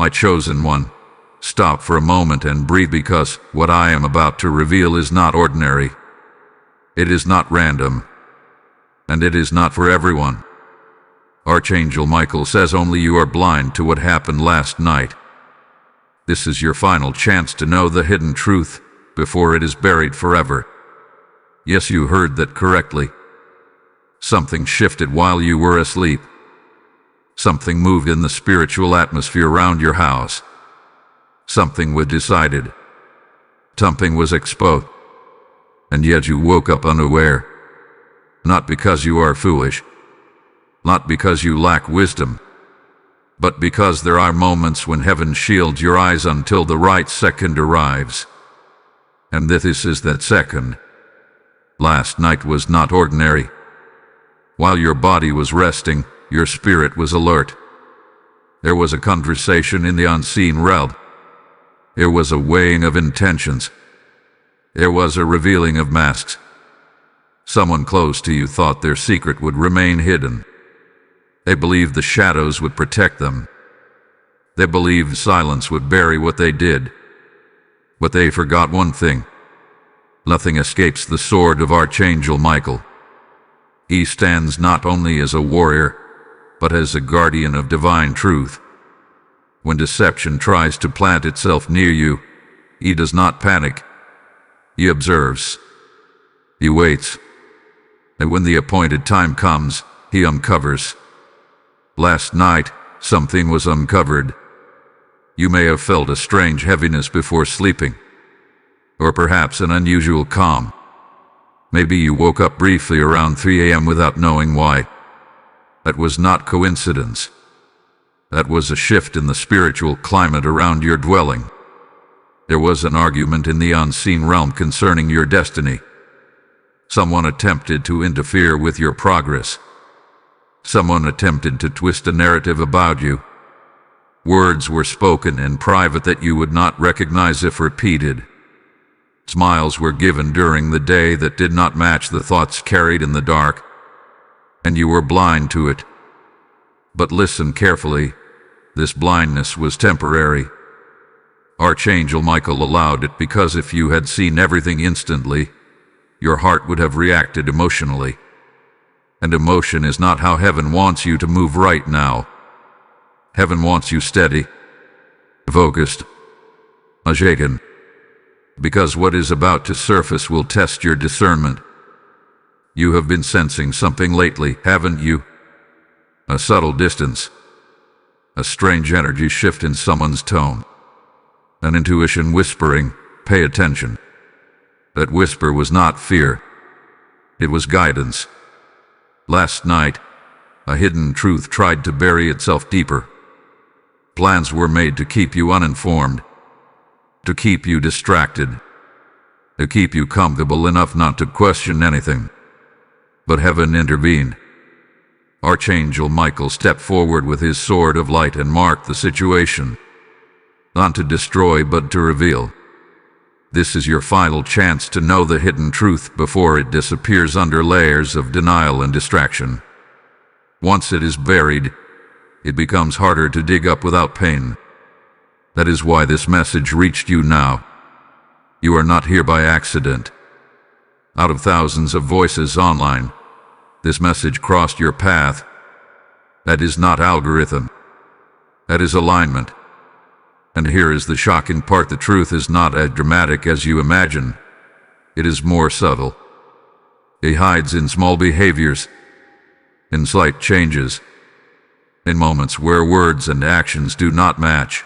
My chosen one, stop for a moment and breathe, because what I am about to reveal is not ordinary. It is not random, and it is not for everyone. Archangel Michael says only you are blind to what happened last night. This is your final chance to know the hidden truth before it is buried forever. Yes, you heard that correctly. Something shifted while you were asleep. Something moved in the spiritual atmosphere around your house. Something was decided. Something was exposed. And yet you woke up unaware. Not because you are foolish. Not because you lack wisdom. But because there are moments when heaven shields your eyes until the right second arrives. And this is that second. Last night was not ordinary. While your body was resting, your spirit was alert. There was a conversation in the unseen realm. There was a weighing of intentions. There was a revealing of masks. Someone close to you thought their secret would remain hidden. They believed the shadows would protect them. They believed silence would bury what they did. But they forgot one thing. Nothing escapes the sword of Archangel Michael. He stands not only as a warrior, but as a guardian of divine truth. When deception tries to plant itself near you, he does not panic. He observes. He waits. And when the appointed time comes, he uncovers. Last night, something was uncovered. You may have felt a strange heaviness before sleeping, or perhaps an unusual calm. Maybe you woke up briefly around 3 a.m. without knowing why. That was not coincidence. That was a shift in the spiritual climate around your dwelling. There was an argument in the unseen realm concerning your destiny. Someone attempted to interfere with your progress. Someone attempted to twist a narrative about you. Words were spoken in private that you would not recognize if repeated. Smiles were given during the day that did not match the thoughts carried in the dark, and you were blind to it. But listen carefully, this blindness was temporary. Archangel Michael allowed it because if you had seen everything instantly, your heart would have reacted emotionally. And emotion is not how heaven wants you to move right now. Heaven wants you steady, focused, unshaken. Because what is about to surface will test your discernment. You have been sensing something lately, haven't you? A subtle distance. A strange energy shift in someone's tone. An intuition whispering, pay attention. That whisper was not fear. It was guidance. Last night, a hidden truth tried to bury itself deeper. Plans were made to keep you uninformed. To keep you distracted, to keep you comfortable enough not to question anything. But heaven intervened. Archangel Michael stepped forward with his sword of light and marked the situation. Not to destroy, but to reveal. This is your final chance to know the hidden truth before it disappears under layers of denial and distraction. Once it is buried, it becomes harder to dig up without pain. That is why this message reached you now. You are not here by accident. Out of thousands of voices online, this message crossed your path. That is not algorithm. That is alignment. And here is the shocking part: the truth is not as dramatic as you imagine. It is more subtle. It hides in small behaviors, in slight changes, in moments where words and actions do not match.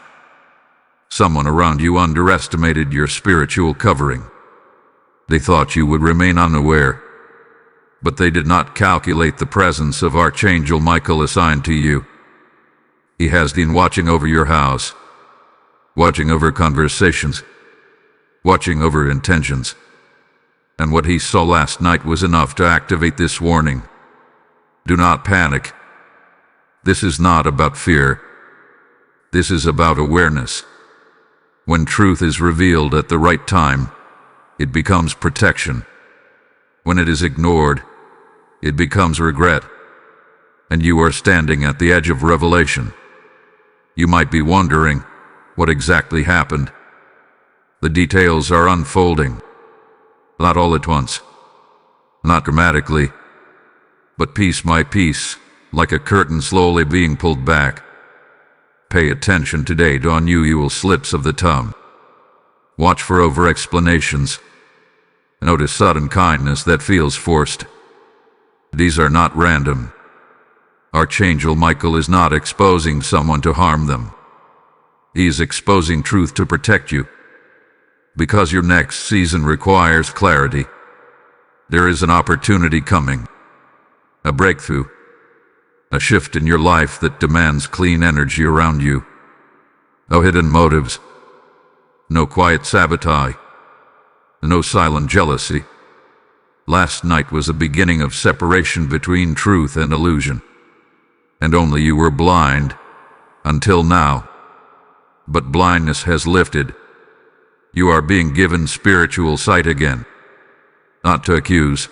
Someone around you underestimated your spiritual covering. They thought you would remain unaware, but they did not calculate the presence of Archangel Michael assigned to you. He has been watching over your house, watching over conversations, watching over intentions. And what he saw last night was enough to activate this warning. Do not panic. This is not about fear. This is about awareness. When truth is revealed at the right time, it becomes protection. When it is ignored, it becomes regret. And you are standing at the edge of revelation. You might be wondering what exactly happened. The details are unfolding, not all at once, not dramatically, but piece by piece, like a curtain slowly being pulled back. Pay attention today to unusual slips of the tongue. Watch for over-explanations. Notice sudden kindness that feels forced. These are not random. Archangel Michael is not exposing someone to harm them. He is exposing truth to protect you. Because your next season requires clarity, there is an opportunity coming. A breakthrough. A shift in your life that demands clean energy around you. No hidden motives. No quiet sabotage. No silent jealousy. Last night was a beginning of separation between truth and illusion. And only you were blind, until now. But blindness has lifted. You are being given spiritual sight again. Not to accuse,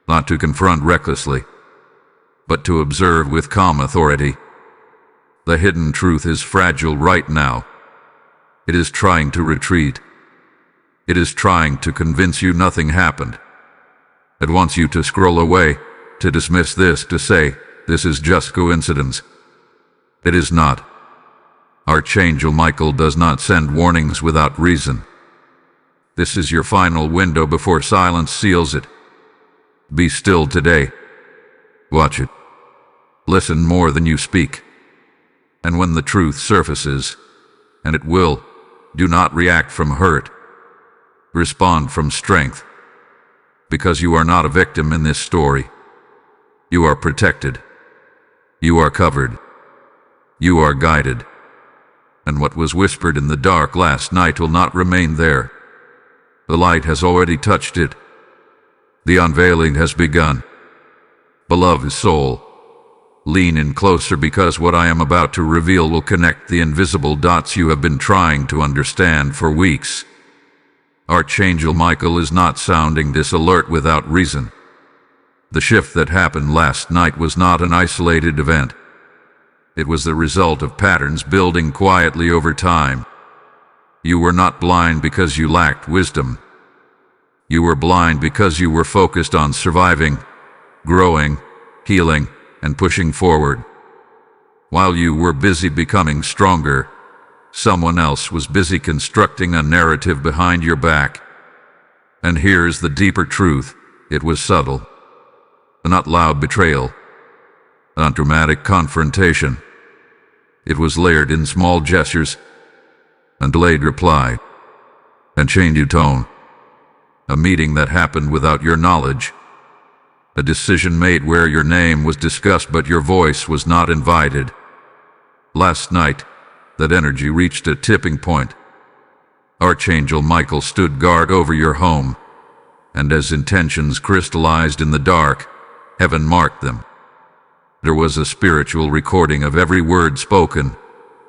not to confront recklessly, but to observe with calm authority. The hidden truth is fragile right now. It is trying to retreat. It is trying to convince you nothing happened. It wants you to scroll away, to dismiss this, to say, this is just coincidence. It is not. Archangel Michael does not send warnings without reason. This is your final window before silence seals it. Be still today. Watch it. Listen more than you speak. And when the truth surfaces, and it will, do not react from hurt. Respond from strength. Because you are not a victim in this story. You are protected. You are covered. You are guided. And what was whispered in the dark last night will not remain there. The light has already touched it. The unveiling has begun. Beloved soul, lean in closer because what I am about to reveal will connect the invisible dots you have been trying to understand for weeks. Archangel Michael is not sounding this alert without reason. The shift that happened last night was not an isolated event. It was the result of patterns building quietly over time. You were not blind because you lacked wisdom. You were blind because you were focused on surviving, growing, healing, and pushing forward. While you were busy becoming stronger, someone else was busy constructing a narrative behind your back. And here's the deeper truth. It was subtle. Not loud betrayal. Not dramatic confrontation. It was layered in small gestures, and delayed reply, and change of tone. A meeting that happened without your knowledge. A decision made where your name was discussed but your voice was not invited. Last night, that energy reached a tipping point. Archangel Michael stood guard over your home, and as intentions crystallized in the dark, heaven marked them. There was a spiritual recording of every word spoken,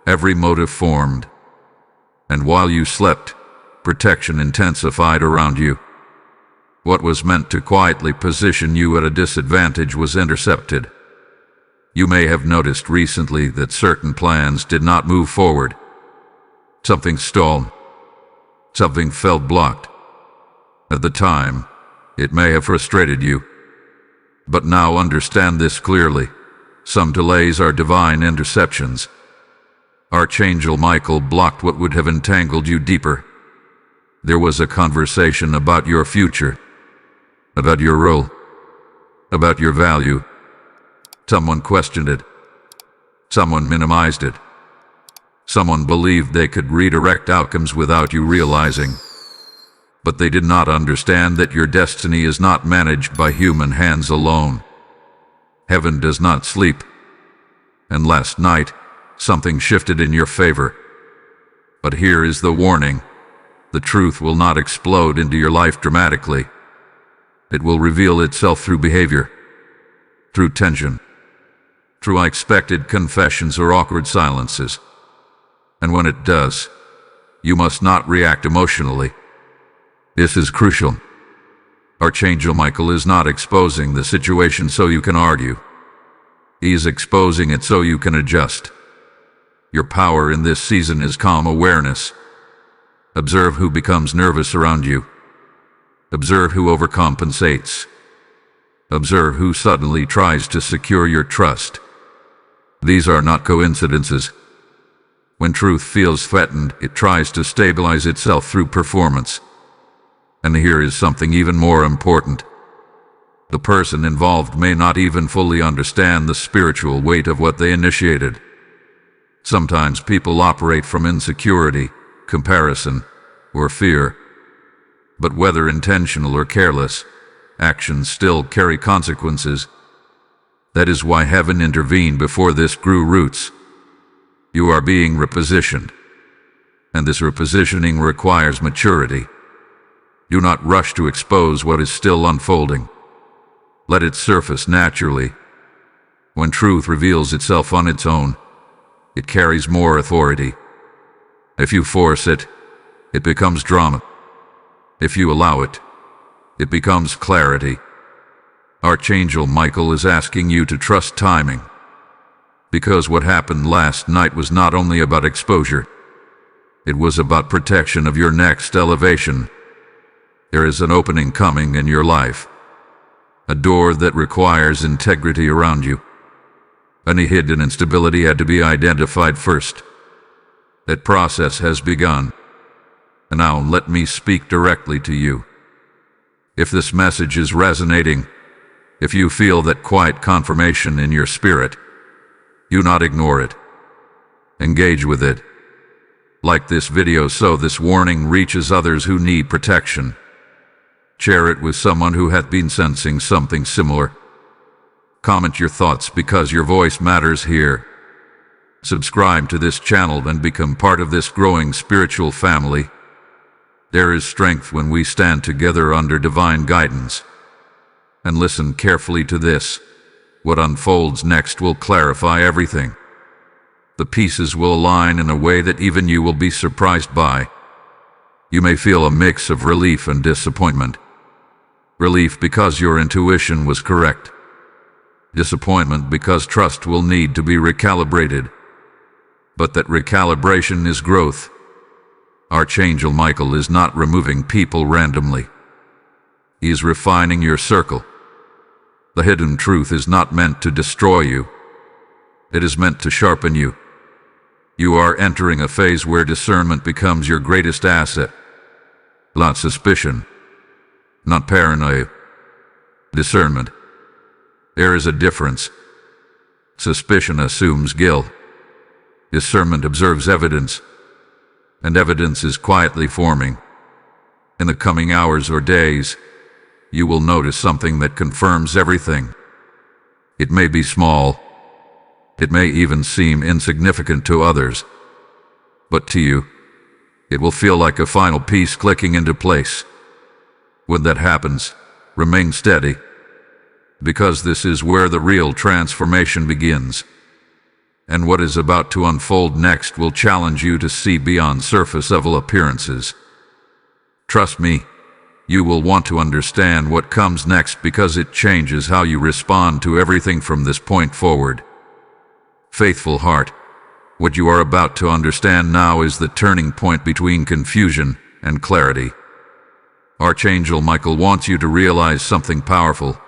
every motive formed. And while you slept, protection intensified around you. What was meant to quietly position you at a disadvantage was intercepted. You may have noticed recently that certain plans did not move forward. Something stalled. Something felt blocked. At the time, it may have frustrated you. But now understand this clearly. Some delays are divine interceptions. Archangel Michael blocked what would have entangled you deeper. There was a conversation about your future, about your role, about your value. Someone questioned it. Someone minimized it. Someone believed they could redirect outcomes without you realizing. But they did not understand that your destiny is not managed by human hands alone. Heaven does not sleep. And last night, something shifted in your favor. But here is the warning. The truth will not explode into your life dramatically. It will reveal itself through behavior, through tension, through unexpected confessions or awkward silences. And when it does, you must not react emotionally. This is crucial. Archangel Michael is not exposing the situation so you can argue. He is exposing it so you can adjust. Your power in this season is calm awareness. Observe who becomes nervous around you. Observe who overcompensates. Observe who suddenly tries to secure your trust. These are not coincidences. When truth feels threatened, it tries to stabilize itself through performance. And here is something even more important. The person involved may not even fully understand the spiritual weight of what they initiated. Sometimes people operate from insecurity, comparison, or fear. But whether intentional or careless, actions still carry consequences. That is why heaven intervened before this grew roots. You are being repositioned, and this repositioning requires maturity. Do not rush to expose what is still unfolding. Let it surface naturally. When truth reveals itself on its own, it carries more authority. If you force it, it becomes drama. If you allow it, it becomes clarity. Archangel Michael is asking you to trust timing. Because what happened last night was not only about exposure, it was about protection of your next elevation. There is an opening coming in your life. A door that requires integrity around you. Any hidden instability had to be identified first. That process has begun. And now let me speak directly to you. If this message is resonating, if you feel that quiet confirmation in your spirit, do not ignore it. Engage with it. Like this video so this warning reaches others who need protection. Share it with someone who hath been sensing something similar. Comment your thoughts because your voice matters here. Subscribe to this channel and become part of this growing spiritual family. There is strength when we stand together under divine guidance. And listen carefully to this. What unfolds next will clarify everything. The pieces will align in a way that even you will be surprised by. You may feel a mix of relief and disappointment. Relief because your intuition was correct. Disappointment because trust will need to be recalibrated. But that recalibration is growth. Archangel Michael is not removing people randomly. He is refining your circle. The hidden truth is not meant to destroy you. It is meant to sharpen you. You are entering a phase where discernment becomes your greatest asset. Not suspicion. Not paranoia. Discernment. There is a difference. Suspicion assumes guilt. Discernment observes evidence. And evidence is quietly forming. In the coming hours or days, you will notice something that confirms everything. It may be small. It may even seem insignificant to others. But to you, it will feel like a final piece clicking into place. When that happens, remain steady. Because this is where the real transformation begins. And what is about to unfold next will challenge you to see beyond surface-level appearances. Trust me, you will want to understand what comes next because it changes how you respond to everything from this point forward. Faithful heart, what you are about to understand now is the turning point between confusion and clarity. Archangel Michael wants you to realize something powerful.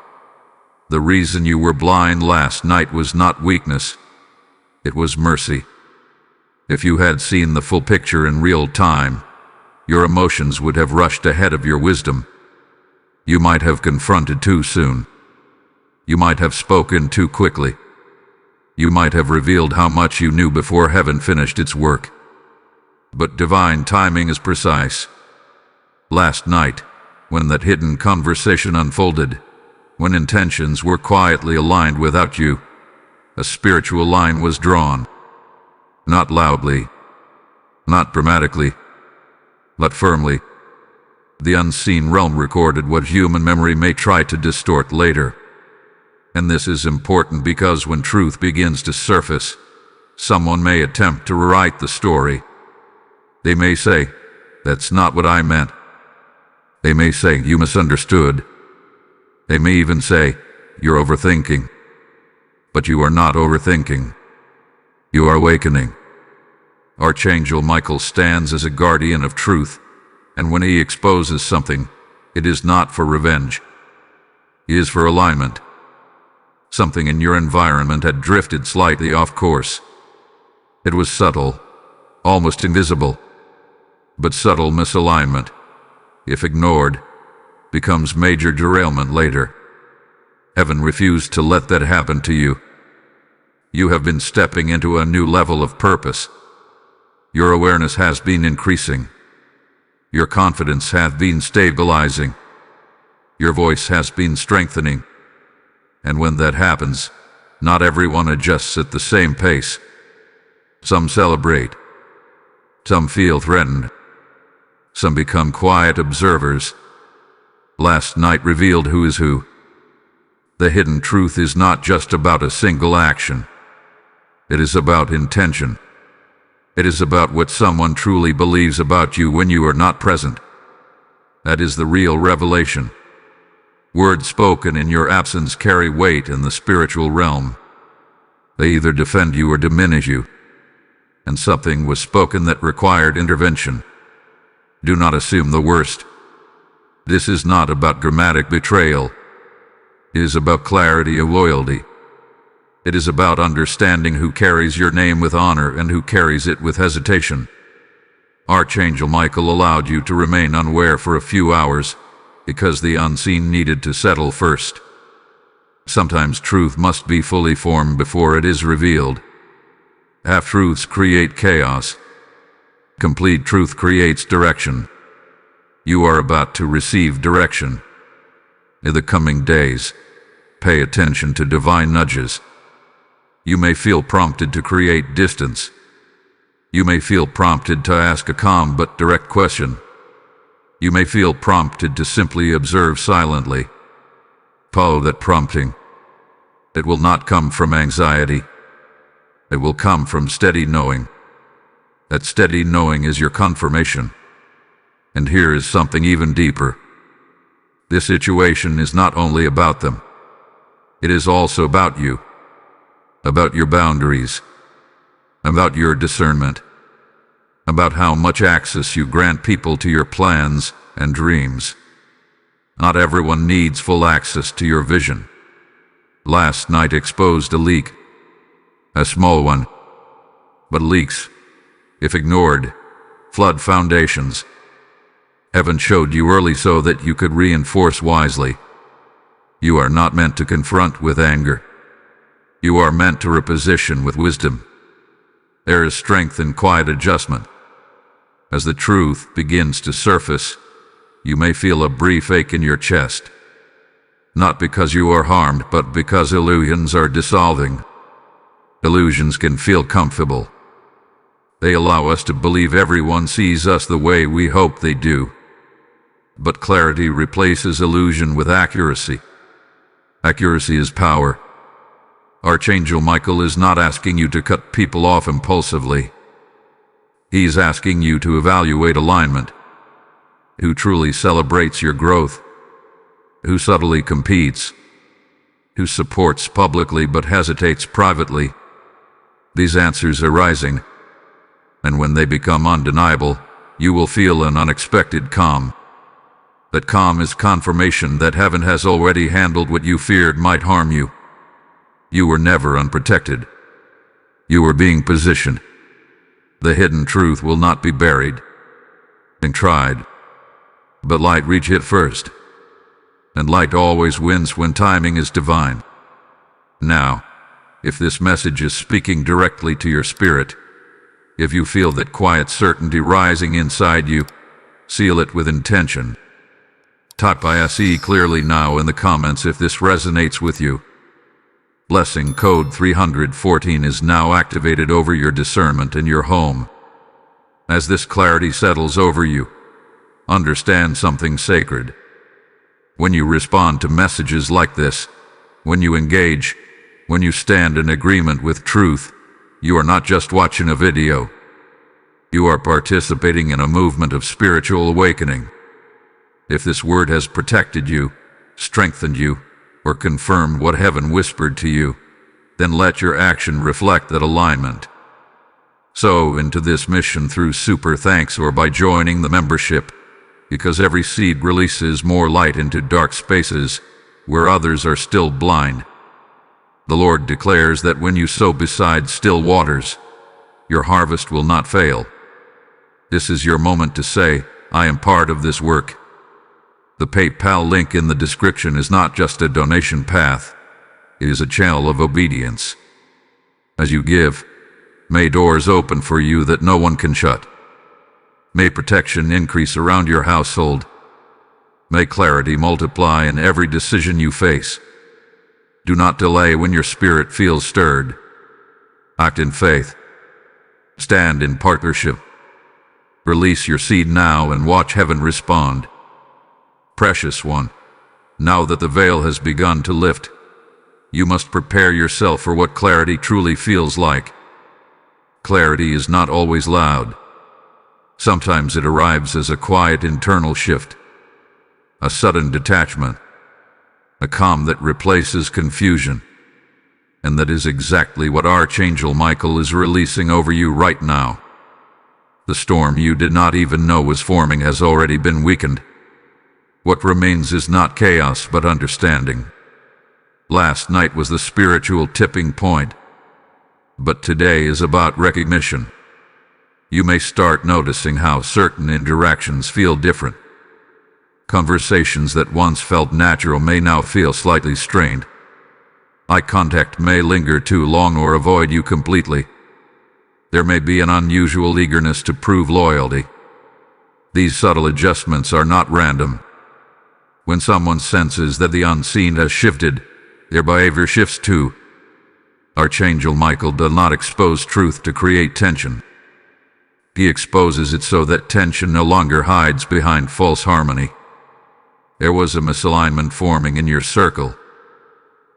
The reason you were blind last night was not weakness. It was mercy. If you had seen the full picture in real time, your emotions would have rushed ahead of your wisdom. You might have confronted too soon. You might have spoken too quickly. You might have revealed how much you knew before heaven finished its work. But divine timing is precise. Last night, when that hidden conversation unfolded, when intentions were quietly aligned without you, a spiritual line was drawn. Not loudly, not dramatically, but firmly. The unseen realm recorded what human memory may try to distort later. And this is important because when truth begins to surface, someone may attempt to rewrite the story. They may say, "That's not what I meant." They may say, "You misunderstood." They may even say, "You're overthinking." But you are not overthinking. You are awakening. Archangel Michael stands as a guardian of truth, and when he exposes something, it is not for revenge. It is for alignment. Something in your environment had drifted slightly off course. It was subtle, almost invisible, but subtle misalignment, if ignored, becomes major derailment later. Heaven refused to let that happen to you. You have been stepping into a new level of purpose. Your awareness has been increasing. Your confidence has been stabilizing. Your voice has been strengthening. And when that happens, not everyone adjusts at the same pace. Some celebrate. Some feel threatened. Some become quiet observers. Last night revealed who is who. The hidden truth is not just about a single action. It is about intention. It is about what someone truly believes about you when you are not present. That is the real revelation. Words spoken in your absence carry weight in the spiritual realm. They either defend you or diminish you. And something was spoken that required intervention. Do not assume the worst. This is not about dramatic betrayal. It is about clarity of loyalty. It is about understanding who carries your name with honor and who carries it with hesitation. Archangel Michael allowed you to remain unaware for a few hours because the unseen needed to settle first. Sometimes truth must be fully formed before it is revealed. Half-truths create chaos. Complete truth creates direction. You are about to receive direction. In the coming days, pay attention to divine nudges. You may feel prompted to create distance. You may feel prompted to ask a calm but direct question. You may feel prompted to simply observe silently. Follow that prompting. It will not come from anxiety. It will come from steady knowing. That steady knowing is your confirmation. And here is something even deeper. This situation is not only about them. It is also about you. About your boundaries. About your discernment. About how much access you grant people to your plans and dreams. Not everyone needs full access to your vision. Last night exposed a leak. A small one. But leaks, if ignored, flood foundations. Heaven showed you early so that you could reinforce wisely. You are not meant to confront with anger. You are meant to reposition with wisdom. There is strength in quiet adjustment. As the truth begins to surface, you may feel a brief ache in your chest. Not because you are harmed, but because illusions are dissolving. Illusions can feel comfortable. They allow us to believe everyone sees us the way we hope they do. But clarity replaces illusion with accuracy. Accuracy is power. Archangel Michael is not asking you to cut people off impulsively. He's asking you to evaluate alignment. Who truly celebrates your growth? Who subtly competes? Who supports publicly but hesitates privately? These answers are rising, and when they become undeniable, you will feel an unexpected calm. That calm is confirmation that heaven has already handled what you feared might harm you. You were never unprotected. You were being positioned. The hidden truth will not be buried and tried. But light reach it first. And light always wins when timing is divine. Now, if this message is speaking directly to your spirit, if you feel that quiet certainty rising inside you, seal it with intention. Type ISE clearly now in the comments if this resonates with you. Blessing code 314 is now activated over your discernment in your home. As this clarity settles over you, understand something sacred. When you respond to messages like this, when you engage, when you stand in agreement with truth, you are not just watching a video. You are participating in a movement of spiritual awakening. If this word has protected you, strengthened you, or confirmed what heaven whispered to you, then let your action reflect that alignment. Sow into this mission through super thanks or by joining the membership, because every seed releases more light into dark spaces where others are still blind. The Lord declares that when you sow beside still waters, your harvest will not fail. This is your moment to say, I am part of this work. The PayPal link in the description is not just a donation path, it is a channel of obedience. As you give, may doors open for you that no one can shut. May protection increase around your household. May clarity multiply in every decision you face. Do not delay when your spirit feels stirred. Act in faith. Stand in partnership. Release your seed now and watch heaven respond. Precious one, now that the veil has begun to lift, you must prepare yourself for what clarity truly feels like. Clarity is not always loud. Sometimes it arrives as a quiet internal shift, a sudden detachment, a calm that replaces confusion. And that is exactly what Archangel Michael is releasing over you right now. The storm you did not even know was forming has already been weakened. What remains is not chaos but understanding. Last night was the spiritual tipping point, but today is about recognition. You may start noticing how certain interactions feel different. Conversations that once felt natural may now feel slightly strained. Eye contact may linger too long or avoid you completely. There may be an unusual eagerness to prove loyalty. These subtle adjustments are not random. When someone senses that the unseen has shifted, their behavior shifts too. Archangel Michael does not expose truth to create tension. He exposes it so that tension no longer hides behind false harmony. There was a misalignment forming in your circle.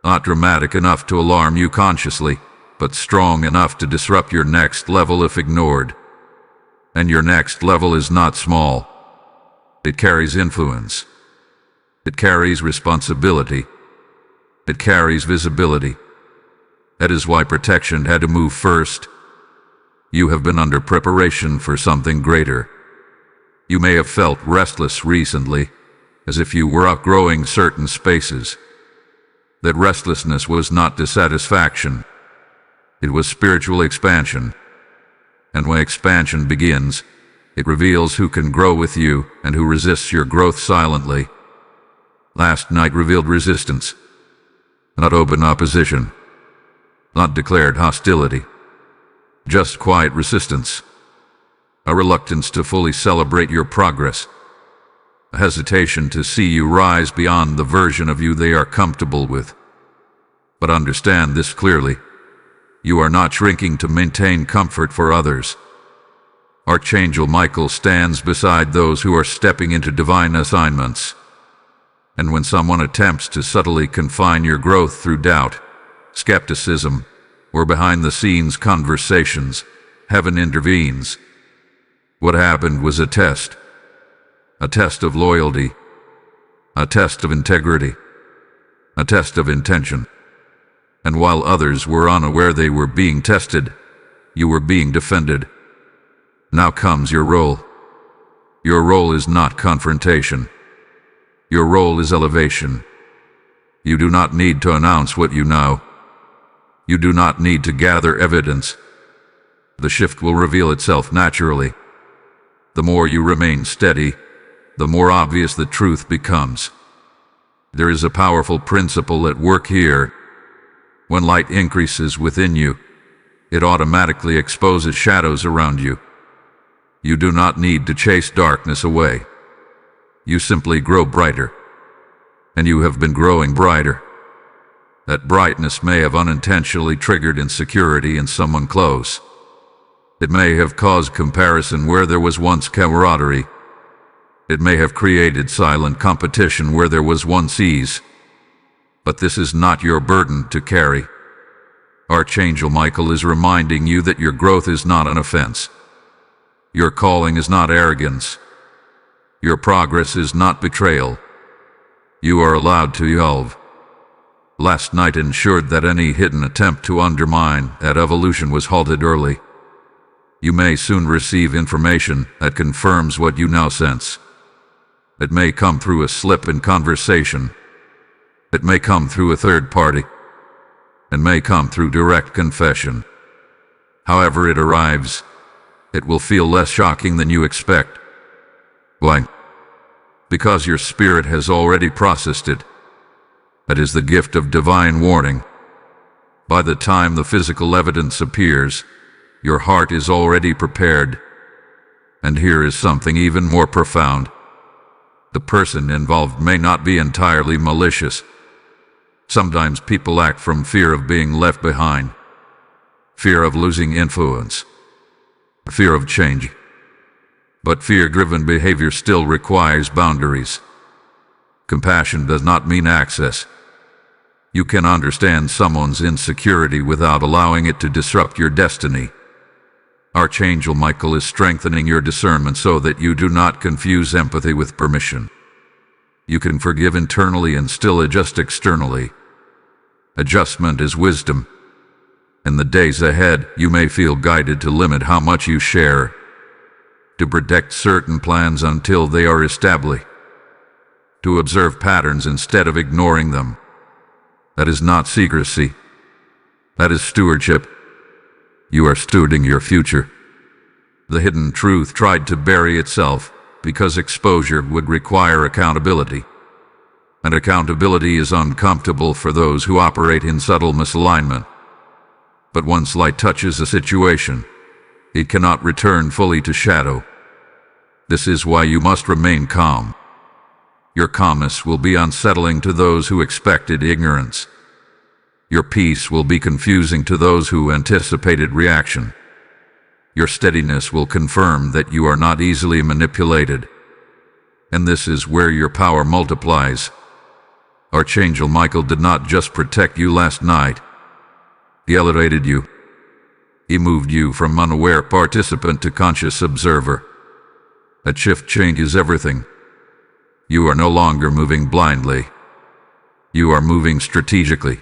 Not dramatic enough to alarm you consciously, but strong enough to disrupt your next level if ignored. And your next level is not small. It carries influence. It carries responsibility. It carries visibility. That is why protection had to move first. You have been under preparation for something greater. You may have felt restless recently, as if you were outgrowing certain spaces. That restlessness was not dissatisfaction. It was spiritual expansion. And when expansion begins, it reveals who can grow with you and who resists your growth silently. Last night revealed resistance, not open opposition, not declared hostility, just quiet resistance, a reluctance to fully celebrate your progress, a hesitation to see you rise beyond the version of you they are comfortable with. But understand this clearly. You are not shrinking to maintain comfort for others. Archangel Michael stands beside those who are stepping into divine assignments. And when someone attempts to subtly confine your growth through doubt, skepticism, or behind-the-scenes conversations, heaven intervenes. What happened was a test of loyalty, a test of integrity, a test of intention. And while others were unaware they were being tested, you were being defended. Now comes your role. Your role is not confrontation. Your role is elevation. You do not need to announce what you know. You do not need to gather evidence. The shift will reveal itself naturally. The more you remain steady, the more obvious the truth becomes. There is a powerful principle at work here. When light increases within you, it automatically exposes shadows around you. You do not need to chase darkness away. You simply grow brighter. And you have been growing brighter. That brightness may have unintentionally triggered insecurity in someone close. It may have caused comparison where there was once camaraderie. It may have created silent competition where there was once ease. But this is not your burden to carry. Archangel Michael is reminding you that your growth is not an offense. Your calling is not arrogance. Your progress is not betrayal. You are allowed to evolve. Last night ensured that any hidden attempt to undermine that evolution was halted early. You may soon receive information that confirms what you now sense. It may come through a slip in conversation. It may come through a third party. It may come through direct confession. However it arrives, it will feel less shocking than you expect. Why? Because your spirit has already processed it. That is the gift of divine warning. By the time the physical evidence appears, your heart is already prepared. And here is something even more profound. The person involved may not be entirely malicious. Sometimes people act from fear of being left behind, fear of losing influence, fear of change. But fear-driven behavior still requires boundaries. Compassion does not mean access. You can understand someone's insecurity without allowing it to disrupt your destiny. Archangel Michael is strengthening your discernment so that you do not confuse empathy with permission. You can forgive internally and still adjust externally. Adjustment is wisdom. In the days ahead, you may feel guided to limit how much you share, to protect certain plans until they are established, to observe patterns instead of ignoring them. That is not secrecy. That is stewardship. You are stewarding your future. The hidden truth tried to bury itself because exposure would require accountability. And accountability is uncomfortable for those who operate in subtle misalignment. But once light touches a situation, it cannot return fully to shadow. This is why you must remain calm. Your calmness will be unsettling to those who expected ignorance. Your peace will be confusing to those who anticipated reaction. Your steadiness will confirm that you are not easily manipulated. And this is where your power multiplies. Archangel Michael did not just protect you last night. He elevated you. He moved you from unaware participant to conscious observer. That shift changes everything. You are no longer moving blindly. You are moving strategically.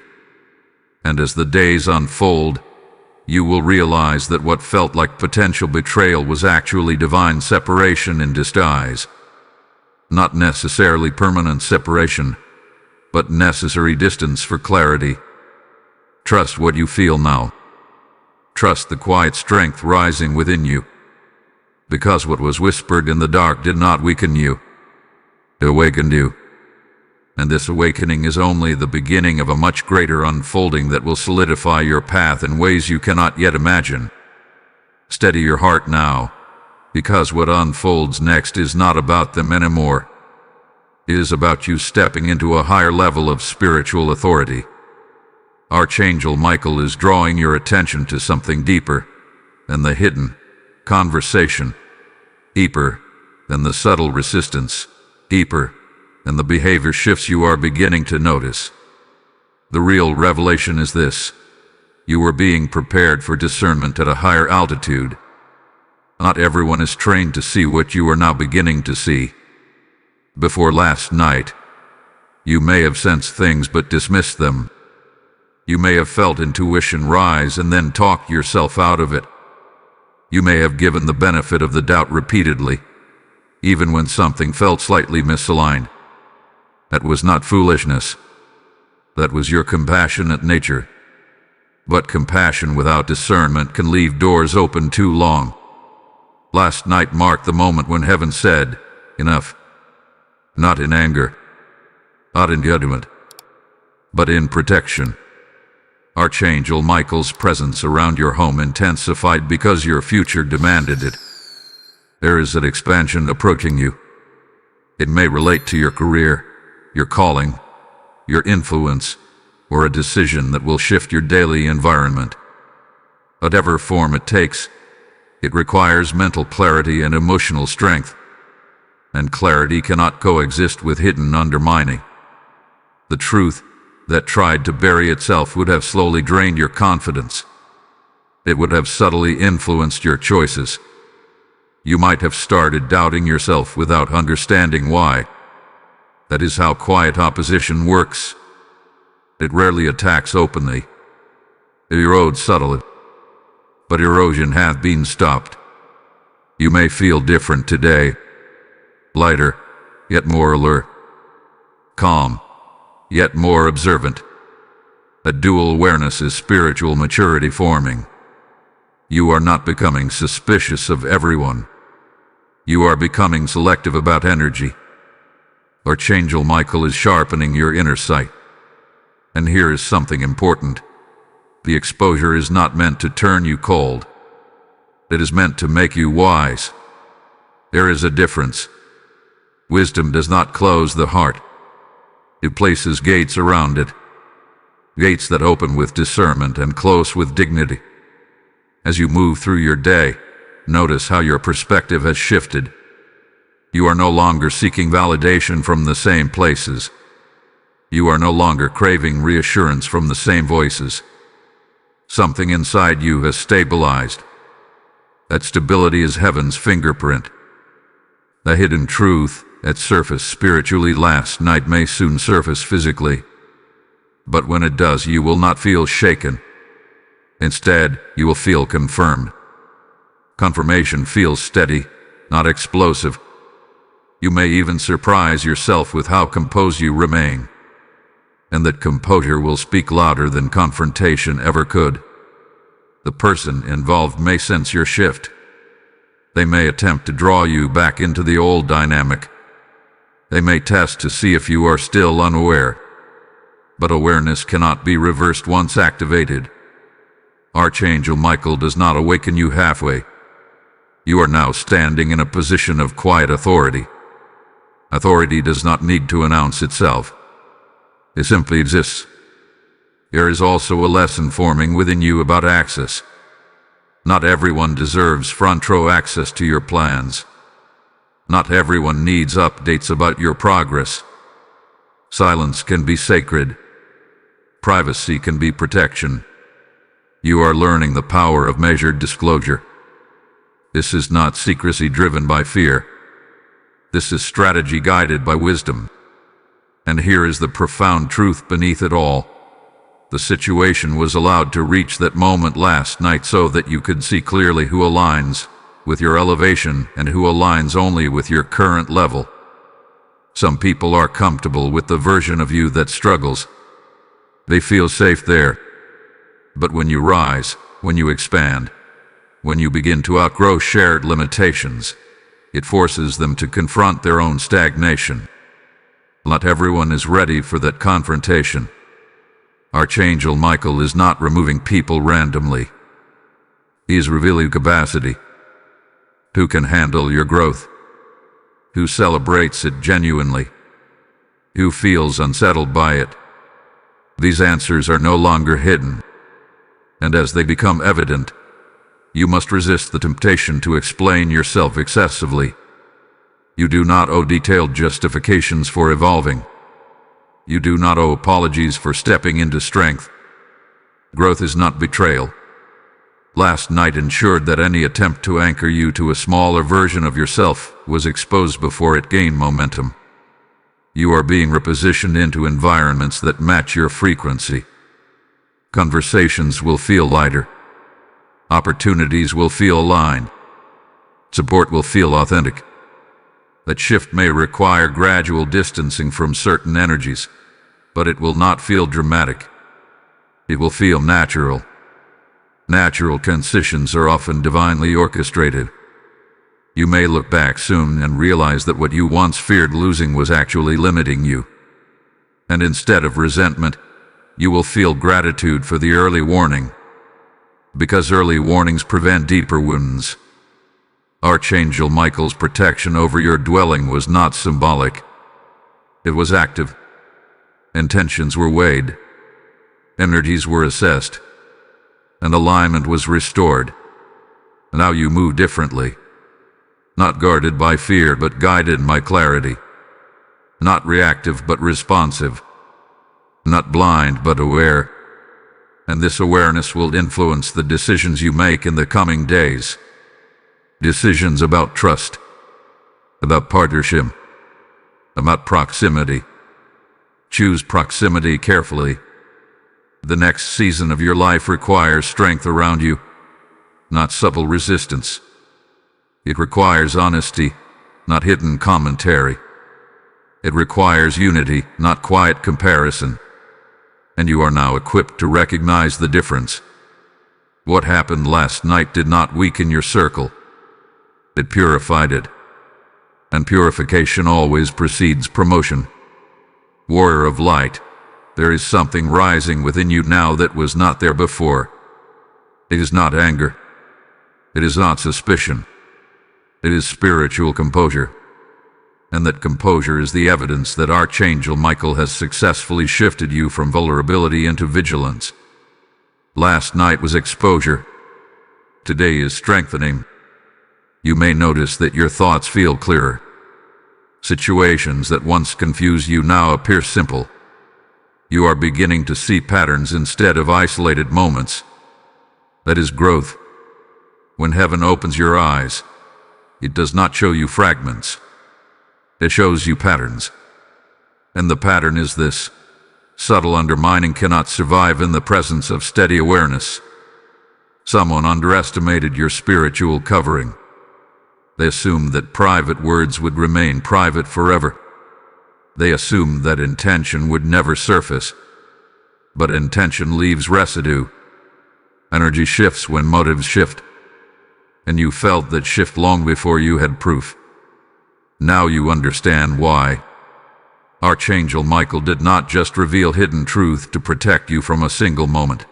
And as the days unfold, you will realize that what felt like potential betrayal was actually divine separation in disguise. Not necessarily permanent separation, but necessary distance for clarity. Trust what you feel now. Trust the quiet strength rising within you. Because what was whispered in the dark did not weaken you. It awakened you. And this awakening is only the beginning of a much greater unfolding that will solidify your path in ways you cannot yet imagine. Steady your heart now, because what unfolds next is not about them anymore. It is about you stepping into a higher level of spiritual authority. Archangel Michael is drawing your attention to something deeper than the hidden conversation, deeper than the subtle resistance, deeper than the behavior shifts you are beginning to notice. The real revelation is this: you are being prepared for discernment at a higher altitude. Not everyone is trained to see what you are now beginning to see. Before last night, you may have sensed things but dismissed them. You may have felt intuition rise and then talked yourself out of it. You may have given the benefit of the doubt repeatedly, even when something felt slightly misaligned. That was not foolishness. That was your compassionate nature. But compassion without discernment can leave doors open too long. Last night marked the moment when heaven said, "Enough." Not in anger, not in judgment, but in protection. Archangel Michael's presence around your home intensified because your future demanded it. There is an expansion approaching you. It may relate to your career, your calling, your influence, or a decision that will shift your daily environment. Whatever form it takes, it requires mental clarity and emotional strength. And clarity cannot coexist with hidden undermining. The truth that tried to bury itself would have slowly drained your confidence. It would have subtly influenced your choices. You might have started doubting yourself without understanding why. That is how quiet opposition works. It rarely attacks openly. It erodes subtly. but erosion hath been stopped. You may feel different today, lighter, yet more alert, calm, yet more observant. A dual awareness is spiritual maturity forming. You are not becoming suspicious of everyone. You are becoming selective about energy. Archangel Michael is sharpening your inner sight. And here is something important. The exposure is not meant to turn you cold. It is meant to make you wise. There is a difference. Wisdom does not close the heart. It places gates around it. Gates that open with discernment and close with dignity. As you move through your day, notice how your perspective has shifted. You are no longer seeking validation from the same places. You are no longer craving reassurance from the same voices. Something inside you has stabilized. That stability is heaven's fingerprint. The hidden truth that surfaced spiritually last night may soon surface physically. But when it does, you will not feel shaken. Instead, you will feel confirmed. Confirmation feels steady, not explosive. You may even surprise yourself with how composed you remain. And that composure will speak louder than confrontation ever could. The person involved may sense your shift. They may attempt to draw you back into the old dynamic. They may test to see if you are still unaware. But awareness cannot be reversed once activated. Archangel Michael does not awaken you halfway. You are now standing in a position of quiet authority. Authority does not need to announce itself. It simply exists. There is also a lesson forming within you about access. Not everyone deserves front row access to your plans. Not everyone needs updates about your progress. Silence can be sacred. Privacy can be protection. You are learning the power of measured disclosure. This is not secrecy driven by fear. This is strategy guided by wisdom. And here is the profound truth beneath it all. The situation was allowed to reach that moment last night so that you could see clearly who aligns with your elevation and who aligns only with your current level. Some people are comfortable with the version of you that struggles. They feel safe there. But when you rise, when you expand, when you begin to outgrow shared limitations, it forces them to confront their own stagnation. Not everyone is ready for that confrontation. Archangel Michael is not removing people randomly. He is revealing capacity. Who can handle your growth? Who celebrates it genuinely? Who feels unsettled by it? These answers are no longer hidden. And as they become evident, you must resist the temptation to explain yourself excessively. You do not owe detailed justifications for evolving. You do not owe apologies for stepping into strength. Growth is not betrayal. Last night ensured that any attempt to anchor you to a smaller version of yourself was exposed before it gained momentum. You are being repositioned into environments that match your frequency. Conversations will feel lighter. Opportunities will feel aligned. Support will feel authentic. That shift may require gradual distancing from certain energies, but it will not feel dramatic. It will feel natural. Natural transitions are often divinely orchestrated. You may look back soon and realize that what you once feared losing was actually limiting you. And instead of resentment, you will feel gratitude for the early warning, because early warnings prevent deeper wounds. Archangel Michael's protection over your dwelling was not symbolic. It was active. Intentions were weighed. Energies were assessed. And alignment was restored. Now you move differently. Not guarded by fear, but guided by clarity. Not reactive, but responsive. Not blind, but aware. And this awareness will influence the decisions you make in the coming days. Decisions about trust, about partnership, about proximity. Choose proximity carefully. The next season of your life requires strength around you. not subtle resistance. It requires honesty, not hidden commentary. It requires unity, not quiet comparison. And you are now equipped to recognize the difference. What happened last night did not weaken your circle. It purified it. And purification always precedes promotion. Warrior of light, there is something rising within you now that was not there before. It is not anger. It is not suspicion. It is spiritual composure. And that composure is the evidence that Archangel Michael has successfully shifted you from vulnerability into vigilance. Last night was exposure. Today is strengthening. You may notice that your thoughts feel clearer. Situations that once confused you now appear simple. You are beginning to see patterns instead of isolated moments. That is growth. When heaven opens your eyes, it does not show you fragments. It shows you patterns. And the pattern is this: subtle undermining cannot survive in the presence of steady awareness. Someone underestimated your spiritual covering. They assumed that private words would remain private forever. They assumed that intention would never surface. But intention leaves residue. Energy shifts when motives shift. And you felt that shift long before you had proof. Now you understand why. Archangel Michael did not just reveal hidden truth to protect you from a single moment.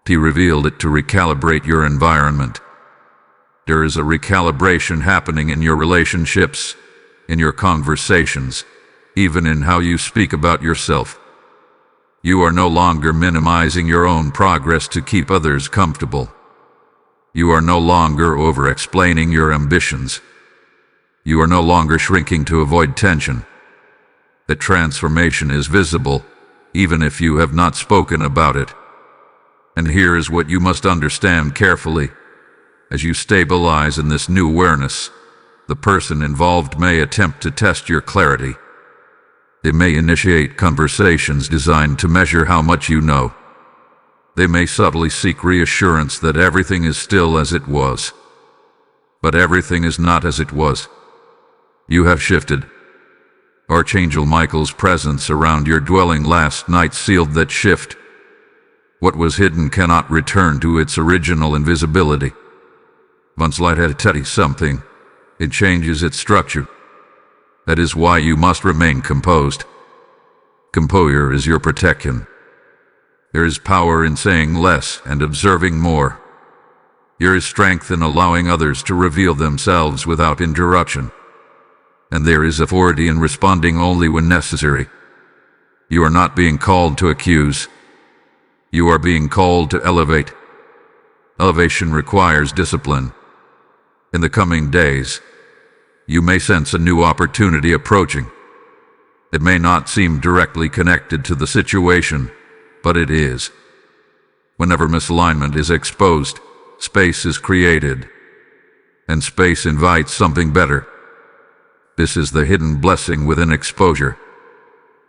He revealed it to recalibrate your environment. There is a recalibration happening in your relationships, in your conversations, even in how you speak about yourself. You are no longer minimizing your own progress to keep others comfortable. You are no longer over-explaining your ambitions. You are no longer shrinking to avoid tension. The transformation is visible, even if you have not spoken about it. And here is what you must understand carefully. As you stabilize in this new awareness, the person involved may attempt to test your clarity. They may initiate conversations designed to measure how much you know. They may subtly seek reassurance that everything is still as it was. But everything is not as it was. You have shifted. Archangel Michael's presence around your dwelling last night sealed that shift. What was hidden cannot return to its original invisibility. Once light had touched something, it changes its structure. That is why you must remain composed. Composure is your protection. There is power in saying less and observing more. There is strength in allowing others to reveal themselves without interruption. And there is authority in responding only when necessary. You are not being called to accuse. You are being called to elevate. Elevation requires discipline. In the coming days, you may sense a new opportunity approaching. It may not seem directly connected to the situation, but it is. Whenever misalignment is exposed, space is created. And space invites something better. This is the hidden blessing within exposure.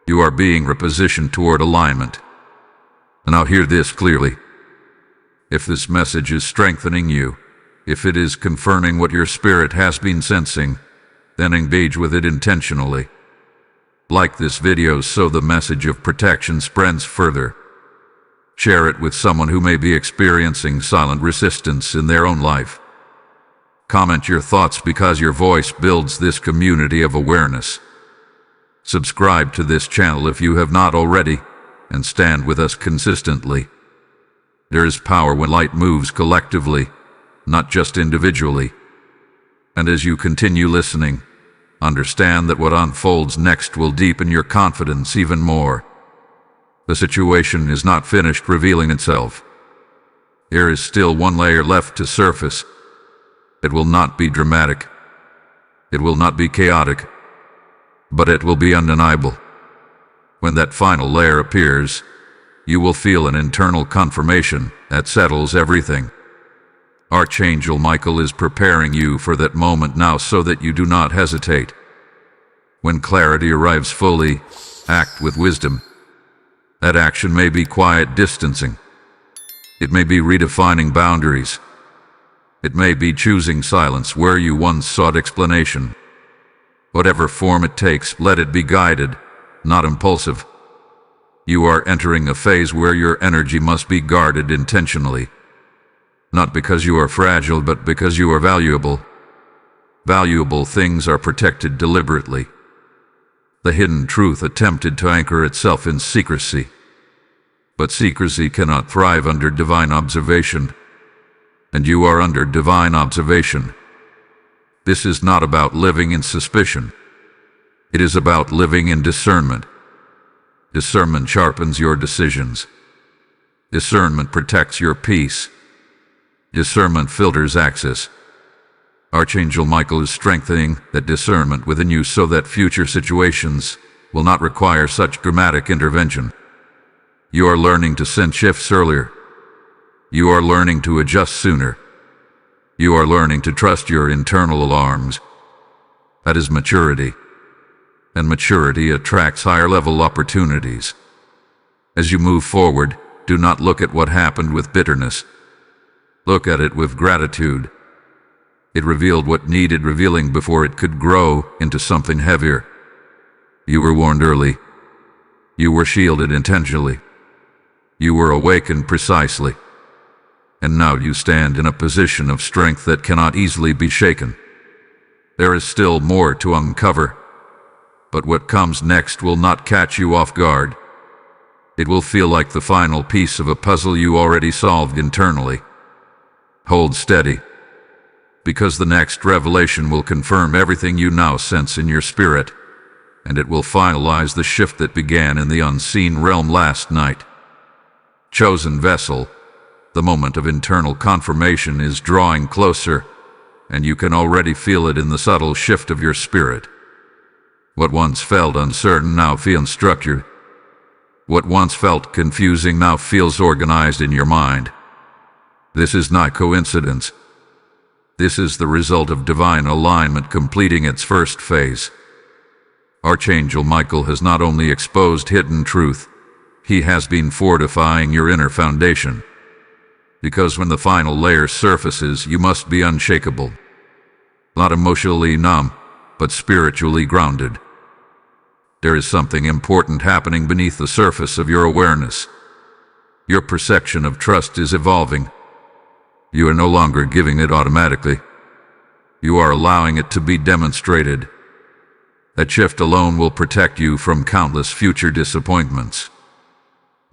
You are being repositioned toward alignment. And now hear this clearly. If this message is strengthening you, if it is confirming what your spirit has been sensing, then engage with it intentionally. Like this video so the message of protection spreads further. Share it with someone who may be experiencing silent resistance in their own life. Comment your thoughts because your voice builds this community of awareness. Subscribe to this channel if you have not already, and stand with us consistently. There is power when light moves collectively, not just individually. And as you continue listening, understand that what unfolds next will deepen your confidence even more. The situation is not finished revealing itself. There is still one layer left to surface. It will not be dramatic. It will not be chaotic. But it will be undeniable. When that final layer appears, you will feel an internal confirmation that settles everything. Archangel Michael is preparing you for that moment now so that you do not hesitate. When clarity arrives fully, act with wisdom. That action may be quiet distancing. It may be redefining boundaries. It may be choosing silence where you once sought explanation. Whatever form it takes, let it be guided, not impulsive. You are entering a phase where your energy must be guarded intentionally. Not because you are fragile, but because you are valuable. Valuable things are protected deliberately. The hidden truth attempted to anchor itself in secrecy. But secrecy cannot thrive under divine observation. And you are under divine observation. This is not about living in suspicion. It is about living in discernment. Discernment sharpens your decisions. Discernment protects your peace. Discernment filters access. Archangel Michael is strengthening that discernment within you so that future situations will not require such dramatic intervention. You are learning to sense shifts earlier. You are learning to adjust sooner. You are learning to trust your internal alarms. That is maturity. And maturity attracts higher-level opportunities. As you move forward, do not look at what happened with bitterness. Look at it with gratitude. It revealed what needed revealing before it could grow into something heavier. You were warned early. You were shielded intentionally. You were awakened precisely. And now you stand in a position of strength that cannot easily be shaken. There is still more to uncover, but what comes next will not catch you off guard. It will feel like the final piece of a puzzle you already solved internally. Hold steady, because the next revelation will confirm everything you now sense in your spirit, and it will finalize the shift that began in the unseen realm last night. Chosen vessel, the moment of internal confirmation is drawing closer, and you can already feel it in the subtle shift of your spirit. What once felt uncertain now feels structured. What once felt confusing now feels organized in your mind. This is not coincidence. This is the result of divine alignment completing its first phase. Archangel Michael has not only exposed hidden truth, he has been fortifying your inner foundation. Because when the final layer surfaces, you must be unshakable. Not emotionally numb, but spiritually grounded. There is something important happening beneath the surface of your awareness. Your perception of trust is evolving. You are no longer giving it automatically. You are allowing it to be demonstrated. That shift alone will protect you from countless future disappointments.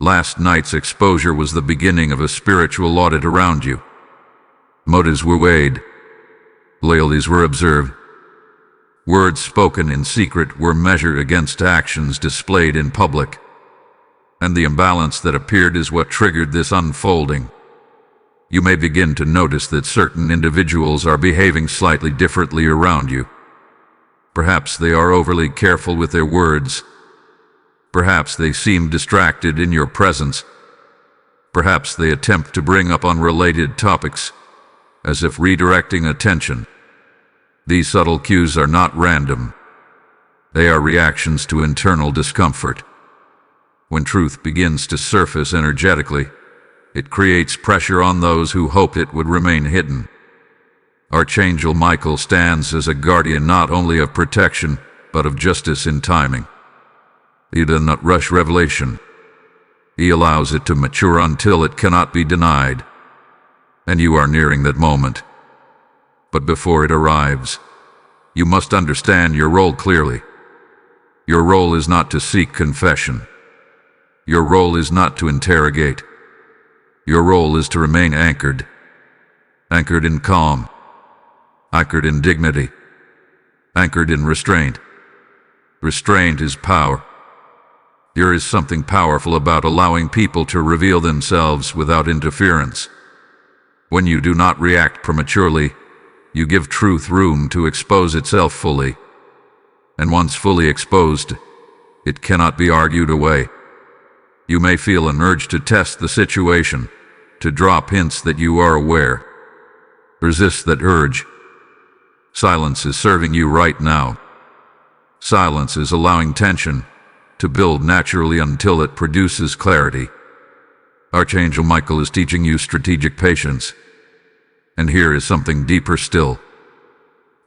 Last night's exposure was the beginning of a spiritual audit around you. Motives were weighed. Loyalties were observed. Words spoken in secret were measured against actions displayed in public. And the imbalance that appeared is what triggered this unfolding. You may begin to notice that certain individuals are behaving slightly differently around you. Perhaps they are overly careful with their words. Perhaps they seem distracted in your presence. Perhaps they attempt to bring up unrelated topics, as if redirecting attention. These subtle cues are not random. They are reactions to internal discomfort. When truth begins to surface energetically, it creates pressure on those who hoped it would remain hidden. Archangel Michael stands as a guardian not only of protection, but of justice in timing. He does not rush revelation. He allows it to mature until it cannot be denied. And you are nearing that moment. But before it arrives, you must understand your role clearly. Your role is not to seek confession. Your role is not to interrogate. Your role is to remain anchored. Anchored in calm. Anchored in dignity. Anchored in restraint. Restraint is power. There is something powerful about allowing people to reveal themselves without interference. When you do not react prematurely, you give truth room to expose itself fully. And once fully exposed, it cannot be argued away. You may feel an urge to test the situation, to drop hints that you are aware. Resist that urge. Silence is serving you right now. Silence is allowing tension to build naturally until it produces clarity. Archangel Michael is teaching you strategic patience. And here is something deeper still.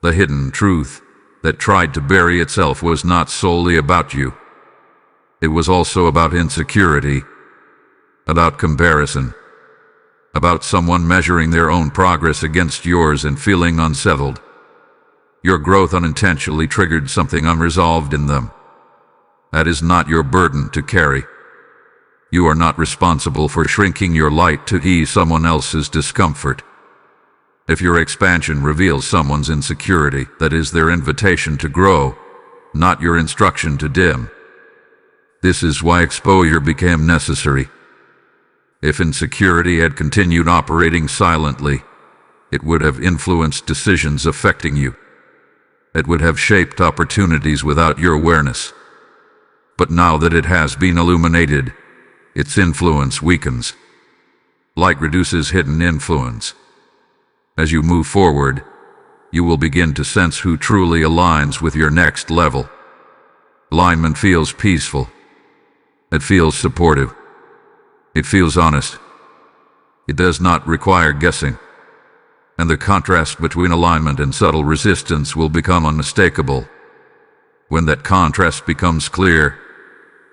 The hidden truth that tried to bury itself was not solely about you. It was also about insecurity, about comparison, about someone measuring their own progress against yours and feeling unsettled. Your growth unintentionally triggered something unresolved in them. That is not your burden to carry. You are not responsible for shrinking your light to ease someone else's discomfort. If your expansion reveals someone's insecurity, that is their invitation to grow, not your instruction to dim. This is why exposure became necessary. If insecurity had continued operating silently, it would have influenced decisions affecting you. It would have shaped opportunities without your awareness. But now that it has been illuminated, its influence weakens. Light reduces hidden influence. As you move forward, you will begin to sense who truly aligns with your next level. Alignment feels peaceful. It feels supportive. It feels honest. It does not require guessing. And the contrast between alignment and subtle resistance will become unmistakable. When that contrast becomes clear,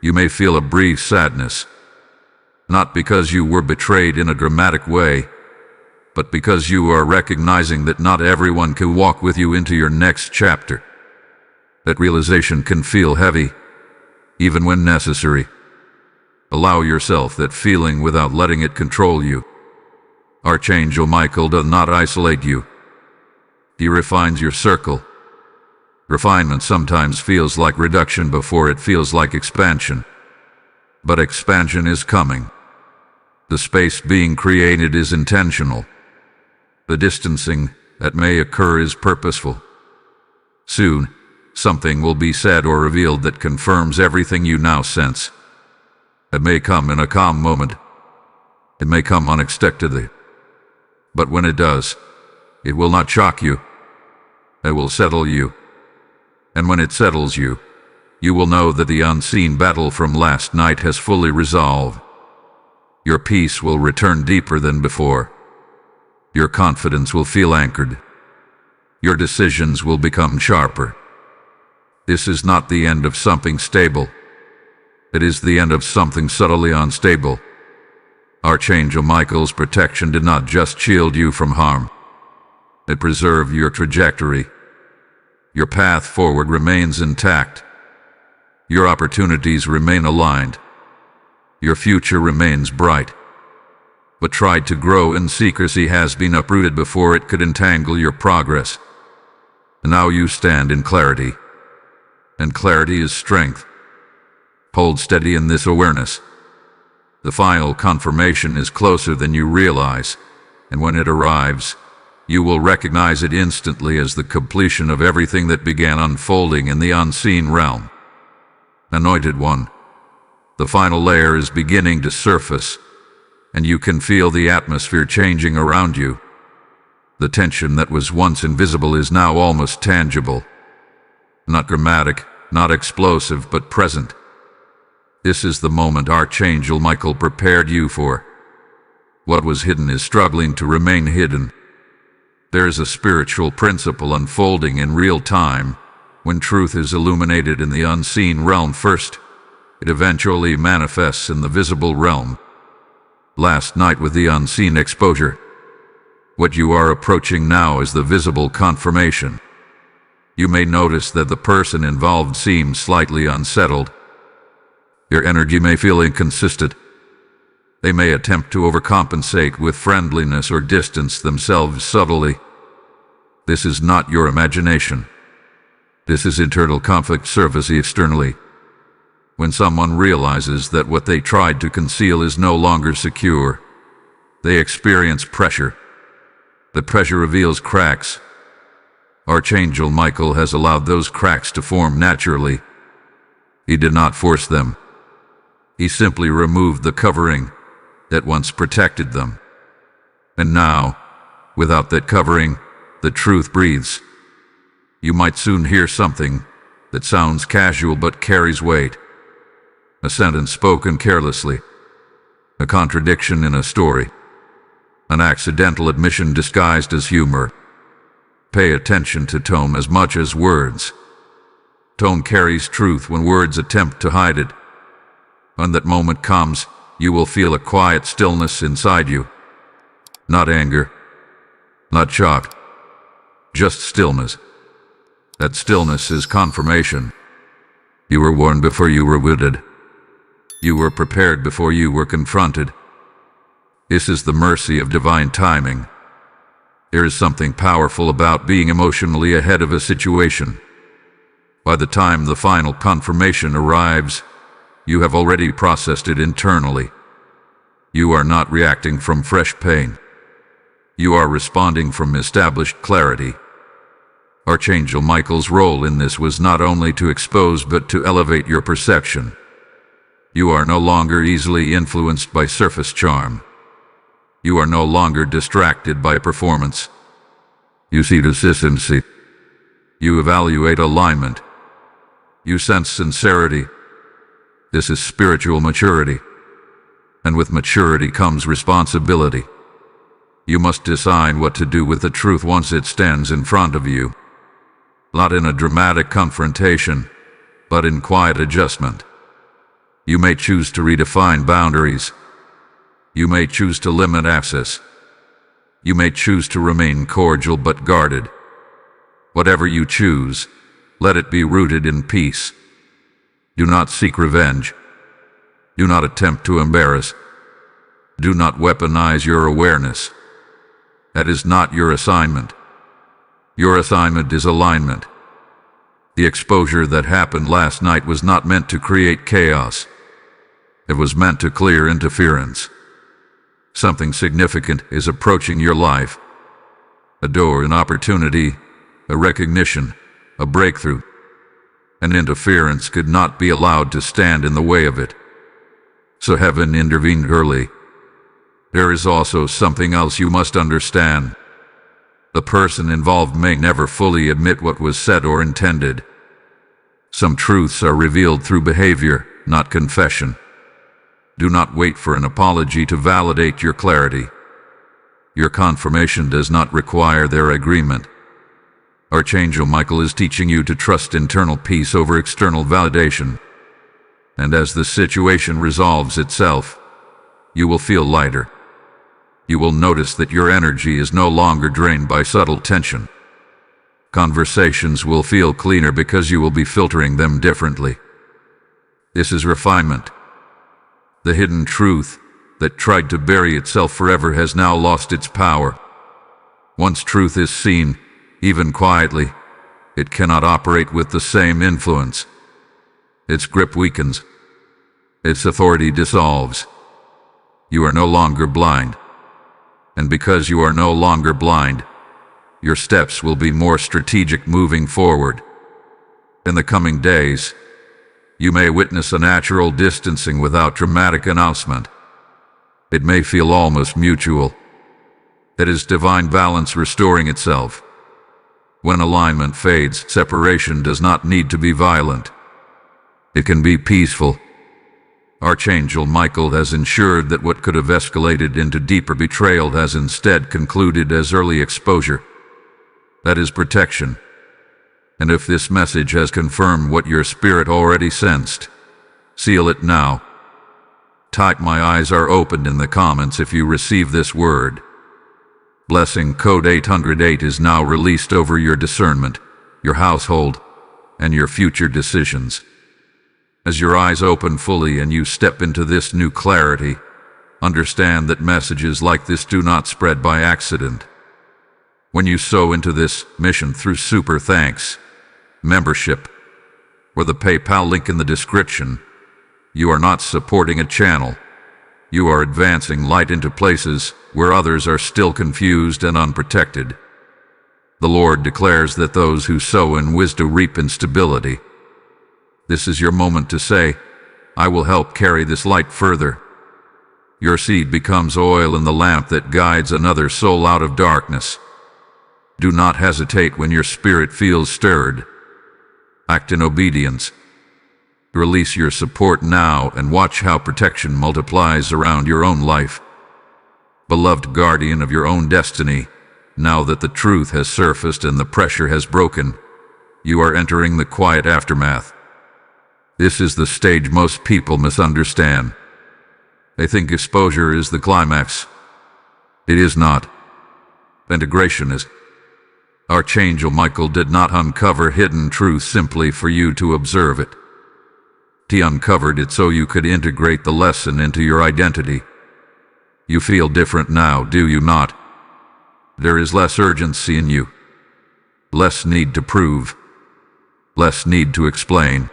you may feel a brief sadness. Not because you were betrayed in a dramatic way, but because you are recognizing that not everyone can walk with you into your next chapter. That realization can feel heavy, even when necessary. Allow yourself that feeling without letting it control you. Archangel Michael does not isolate you. He refines your circle. Refinement sometimes feels like reduction before it feels like expansion. But expansion is coming. The space being created is intentional. The distancing that may occur is purposeful. Soon, something will be said or revealed that confirms everything you now sense. It may come in a calm moment. It may come unexpectedly. But when it does, it will not shock you. It will settle you. And when it settles you, you will know that the unseen battle from last night has fully resolved. Your peace will return deeper than before. Your confidence will feel anchored. Your decisions will become sharper. This is not the end of something stable. It is the end of something subtly unstable. Archangel Michael's protection did not just shield you from harm. It preserved your trajectory. Your path forward remains intact. Your opportunities remain aligned. Your future remains bright. What tried to grow in secrecy has been uprooted before it could entangle your progress. And now you stand in clarity. And clarity is strength. Hold steady in this awareness. The final confirmation is closer than you realize, and when it arrives, you will recognize it instantly as the completion of everything that began unfolding in the unseen realm. Anointed One, the final layer is beginning to surface, and you can feel the atmosphere changing around you. The tension that was once invisible is now almost tangible. Not dramatic, not explosive, but present. This is the moment Archangel Michael prepared you for. What was hidden is struggling to remain hidden. There is a spiritual principle unfolding in real time. When truth is illuminated in the unseen realm first, it eventually manifests in the visible realm. Last night with the unseen exposure, what you are approaching now is the visible confirmation. You may notice that the person involved seems slightly unsettled. Their energy may feel inconsistent. They may attempt to overcompensate with friendliness or distance themselves subtly. This is not your imagination. This is internal conflict surfacing externally. When someone realizes that what they tried to conceal is no longer secure, they experience pressure. The pressure reveals cracks. Archangel Michael has allowed those cracks to form naturally. He did not force them. He simply removed the covering that once protected them. And now, without that covering, the truth breathes. You might soon hear something that sounds casual but carries weight. A sentence spoken carelessly. A contradiction in a story. an accidental admission disguised as humor. Pay attention to tone as much as words. Tone carries truth when words attempt to hide it. When that moment comes, you will feel a quiet stillness inside you. Not anger, not shock, just stillness. That stillness is confirmation. You were warned before you were wounded. You were prepared before you were confronted. This is the mercy of divine timing. There is something powerful about being emotionally ahead of a situation. By the time the final confirmation arrives, you have already processed it internally. You are not reacting from fresh pain. You are responding from established clarity. Archangel Michael's role in this was not only to expose but to elevate your perception. You are no longer easily influenced by surface charm. You are no longer distracted by performance. You see consistency. You evaluate alignment. You sense sincerity. This is spiritual maturity. And with maturity comes responsibility. You must decide what to do with the truth once it stands in front of you. Not in a dramatic confrontation, but in quiet adjustment. You may choose to redefine boundaries. You may choose to limit access. You may choose to remain cordial but guarded. Whatever you choose, let it be rooted in peace. Do not seek revenge. Do not attempt to embarrass. Do not weaponize your awareness. That is not your assignment. Your assignment is alignment. The exposure that happened last night was not meant to create chaos. It was meant to clear interference. Something significant is approaching your life. A door, an opportunity, a recognition, a breakthrough. An interference could not be allowed to stand in the way of it. So heaven intervened early. There is also something else you must understand. The person involved may never fully admit what was said or intended. Some truths are revealed through behavior, not confession. Do not wait for an apology to validate your clarity. Your confirmation does not require their agreement. Archangel Michael is teaching you to trust internal peace over external validation. And as the situation resolves itself, you will feel lighter. You will notice that your energy is no longer drained by subtle tension. Conversations will feel cleaner because you will be filtering them differently. This is refinement. The hidden truth that tried to bury itself forever has now lost its power. Once truth is seen, even quietly, it cannot operate with the same influence. Its grip weakens. Its authority dissolves. You are no longer blind. And because you are no longer blind, your steps will be more strategic moving forward. In the coming days, you may witness a natural distancing without dramatic announcement. It may feel almost mutual. It is divine balance restoring itself. When alignment fades, separation does not need to be violent. It can be peaceful. Archangel Michael has ensured that what could have escalated into deeper betrayal has instead concluded as early exposure. That is protection. And if this message has confirmed what your spirit already sensed, seal it now. Type "My eyes are opened" in the comments if you receive this word. Blessing code 808 is now released over your discernment, your household, and your future decisions. As your eyes open fully and you step into this new clarity, understand that messages like this do not spread by accident. When you sow into this mission through super thanks, membership, or the PayPal link in the description, you are not supporting a channel. You are advancing light into places where others are still confused and unprotected. The Lord declares that those who sow in wisdom reap in stability. This is your moment to say, "I will help carry this light further." Your seed becomes oil in the lamp that guides another soul out of darkness. Do not hesitate when your spirit feels stirred. Act in obedience. Release your support now and watch how protection multiplies around your own life. Beloved guardian of your own destiny, now that the truth has surfaced and the pressure has broken, you are entering the quiet aftermath. This is the stage most people misunderstand. They think exposure is the climax. It is not. Integration is. Archangel Michael did not uncover hidden truth simply for you to observe it. He uncovered it so you could integrate the lesson into your identity. You feel different now, do you not? There is less urgency in you. Less need to prove. Less need to explain.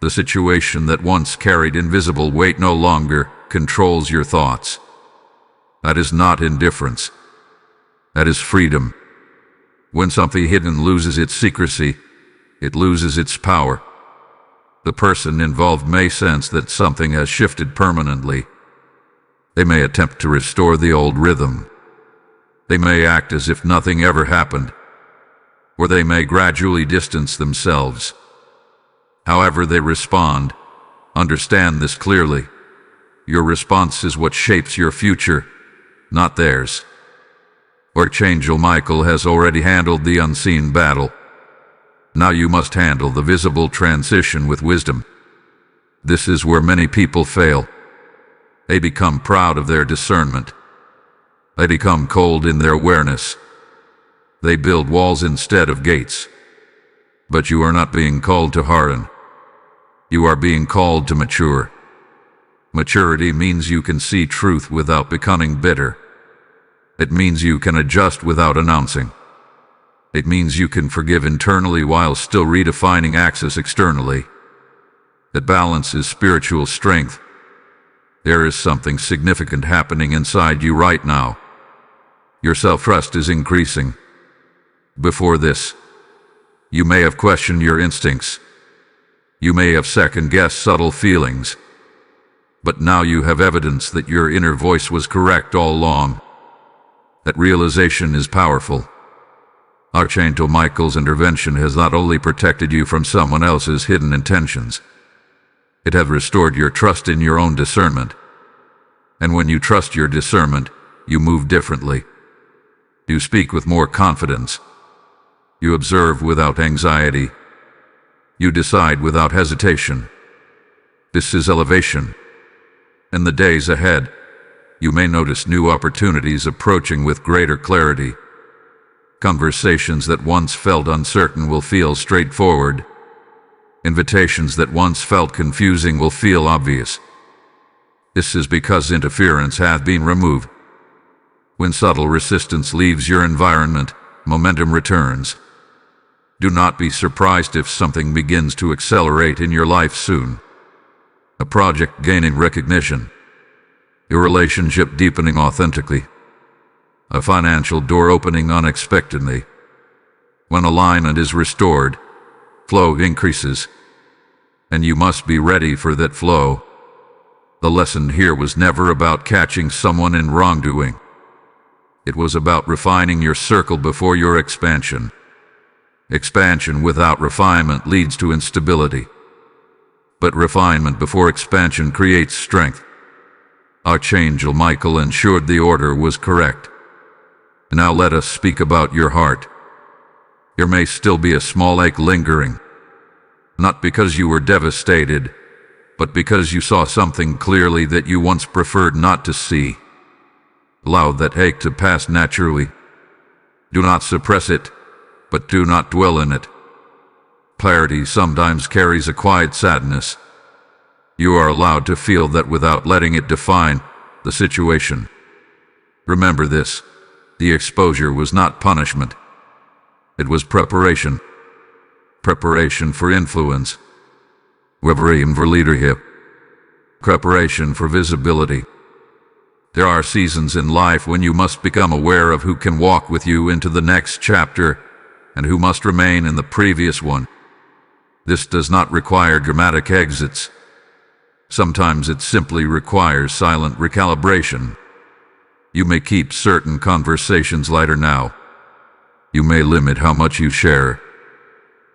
The situation that once carried invisible weight no longer controls your thoughts. That is not indifference. That is freedom. When something hidden loses its secrecy, it loses its power. The person involved may sense that something has shifted permanently. They may attempt to restore the old rhythm. They may act as if nothing ever happened, or they may gradually distance themselves. However they respond, understand this clearly. Your response is what shapes your future, not theirs. Archangel Michael has already handled the unseen battle. Now you must handle the visible transition with wisdom. This is where many people fail. They become proud of their discernment. They become cold in their awareness. They build walls instead of gates. But you are not being called to harden. You are being called to mature. Maturity means you can see truth without becoming bitter. It means you can adjust without announcing. It means you can forgive internally while still redefining access externally. That balance is spiritual strength. There is something significant happening inside you right now. Your self-trust is increasing. Before this, you may have questioned your instincts. You may have second-guessed subtle feelings. But now you have evidence that your inner voice was correct all along. That realization is powerful. Archangel Michael's intervention has not only protected you from someone else's hidden intentions, it has restored your trust in your own discernment. And when you trust your discernment, you move differently. You speak with more confidence. You observe without anxiety. You decide without hesitation. This is elevation. In the days ahead, you may notice new opportunities approaching with greater clarity. Conversations that once felt uncertain will feel straightforward. Invitations that once felt confusing will feel obvious. This is because interference has been removed. When subtle resistance leaves your environment, momentum returns. Do not be surprised if something begins to accelerate in your life soon. A project gaining recognition. Your relationship deepening authentically. A financial door opening unexpectedly. When alignment is restored, flow increases. And you must be ready for that flow. The lesson here was never about catching someone in wrongdoing. It was about refining your circle before your expansion. Expansion without refinement leads to instability. But refinement before expansion creates strength. Archangel Michael ensured the order was correct. Now let us speak about your heart. There may still be a small ache lingering. Not because you were devastated, but because you saw something clearly that you once preferred not to see. Allow that ache to pass naturally. Do not suppress it, but do not dwell in it. Clarity sometimes carries a quiet sadness. You are allowed to feel that without letting it define the situation. Remember this, the exposure was not punishment. It was preparation. Preparation for influence. Preparation for leadership. Preparation for visibility. There are seasons in life when you must become aware of who can walk with you into the next chapter and who must remain in the previous one. This does not require dramatic exits. Sometimes it simply requires silent recalibration. You may keep certain conversations lighter now. You may limit how much you share.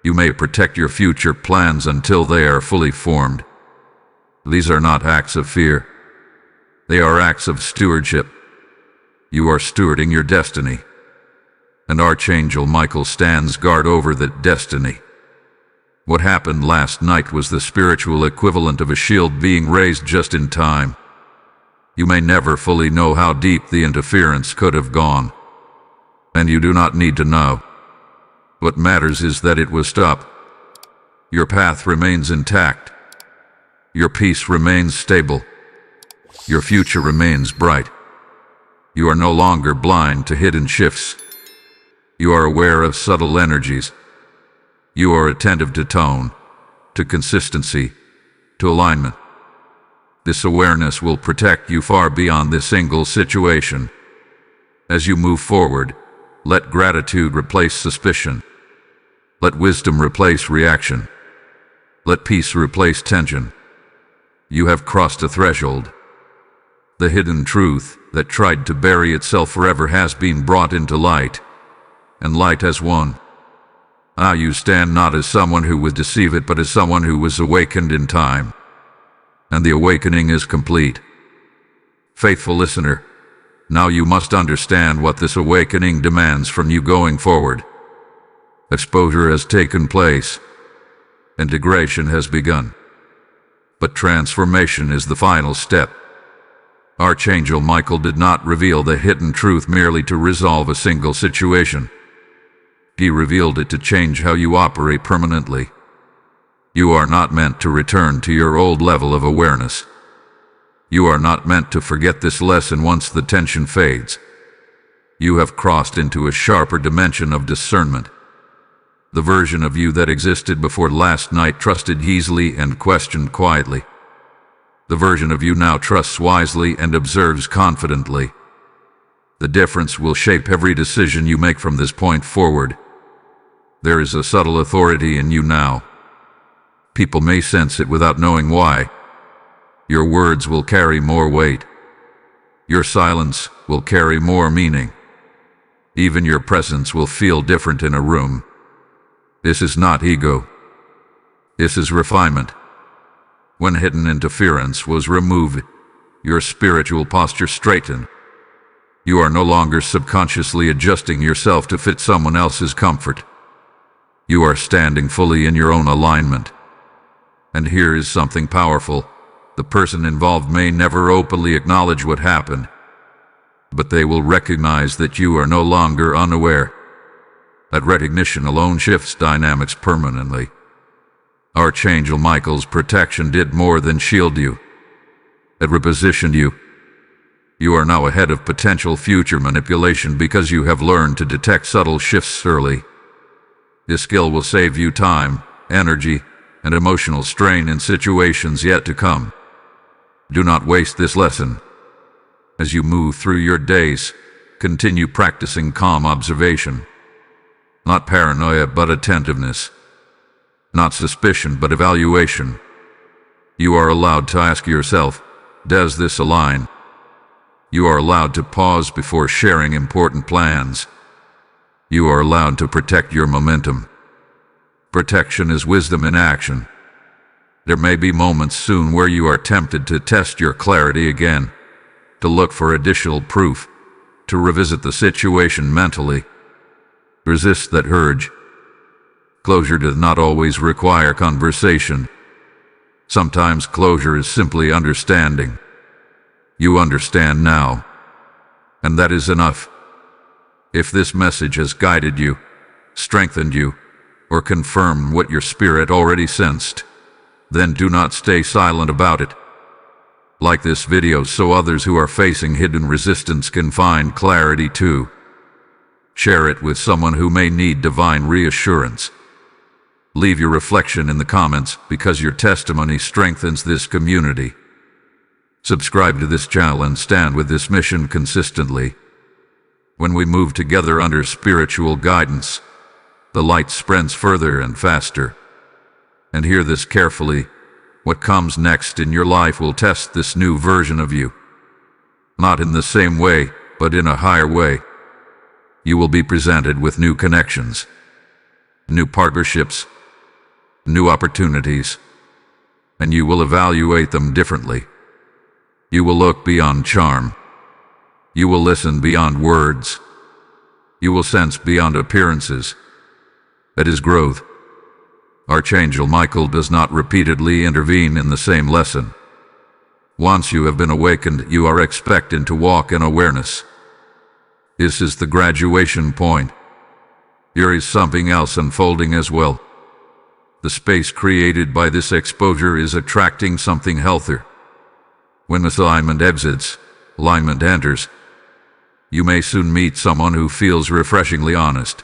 You may protect your future plans until they are fully formed. These are not acts of fear. They are acts of stewardship. You are stewarding your destiny, and Archangel Michael stands guard over that destiny. What happened last night was the spiritual equivalent of a shield being raised just in time. You may never fully know how deep the interference could have gone, and you do not need to know. What matters is that it was stopped. Your path remains intact. Your peace remains stable. Your future remains bright. You are no longer blind to hidden shifts. You are aware of subtle energies. You are attentive to tone, to consistency, to alignment. This awareness will protect you far beyond this single situation. As you move forward, let gratitude replace suspicion. Let wisdom replace reaction. Let peace replace tension. You have crossed a threshold. The hidden truth that tried to bury itself forever has been brought into light, and light has won. Now you stand not as someone who would deceive it, but as someone who was awakened in time. And the awakening is complete. Faithful listener, now you must understand what this awakening demands from you going forward. Exposure has taken place. Integration has begun. But transformation is the final step. Archangel Michael did not reveal the hidden truth merely to resolve a single situation. He revealed it to change how you operate permanently. You are not meant to return to your old level of awareness. You are not meant to forget this lesson once the tension fades. You have crossed into a sharper dimension of discernment. The version of you that existed before last night trusted easily and questioned quietly. The version of you now trusts wisely and observes confidently. The difference will shape every decision you make from this point forward. There is a subtle authority in you now. People may sense it without knowing why. Your words will carry more weight. Your silence will carry more meaning. Even your presence will feel different in a room. This is not ego. This is refinement. When hidden interference was removed, your spiritual posture straightened. You are no longer subconsciously adjusting yourself to fit someone else's comfort. You are standing fully in your own alignment. And here is something powerful. The person involved may never openly acknowledge what happened, but they will recognize that you are no longer unaware. That recognition alone shifts dynamics permanently. Archangel Michael's protection did more than shield you. It repositioned you. You are now ahead of potential future manipulation because you have learned to detect subtle shifts early. This skill will save you time, energy, and emotional strain in situations yet to come. Do not waste this lesson. As you move through your days, continue practicing calm observation. Not paranoia, but attentiveness. Not suspicion, but evaluation. You are allowed to ask yourself, does this align? You are allowed to pause before sharing important plans. You are allowed to protect your momentum. Protection is wisdom in action. There may be moments soon where you are tempted to test your clarity again, to look for additional proof, to revisit the situation mentally. Resist that urge. Closure does not always require conversation. Sometimes closure is simply understanding. You understand now, and that is enough. If this message has guided you, strengthened you, or confirmed what your spirit already sensed, then do not stay silent about it. Like this video so others who are facing hidden resistance can find clarity too. Share it with someone who may need divine reassurance. Leave your reflection in the comments because your testimony strengthens this community. Subscribe to this channel and stand with this mission consistently. When we move together under spiritual guidance, the light spreads further and faster. And hear this carefully. What comes next in your life will test this new version of you. Not in the same way, but in a higher way. You will be presented with new connections, new partnerships, new opportunities, and you will evaluate them differently. You will look beyond charm. You will listen beyond words. You will sense beyond appearances. That is growth. Archangel Michael does not repeatedly intervene in the same lesson. Once you have been awakened, you are expected to walk in awareness. This is the graduation point. There is something else unfolding as well. The space created by this exposure is attracting something healthier. When alignment exits, alignment enters. You may soon meet someone who feels refreshingly honest.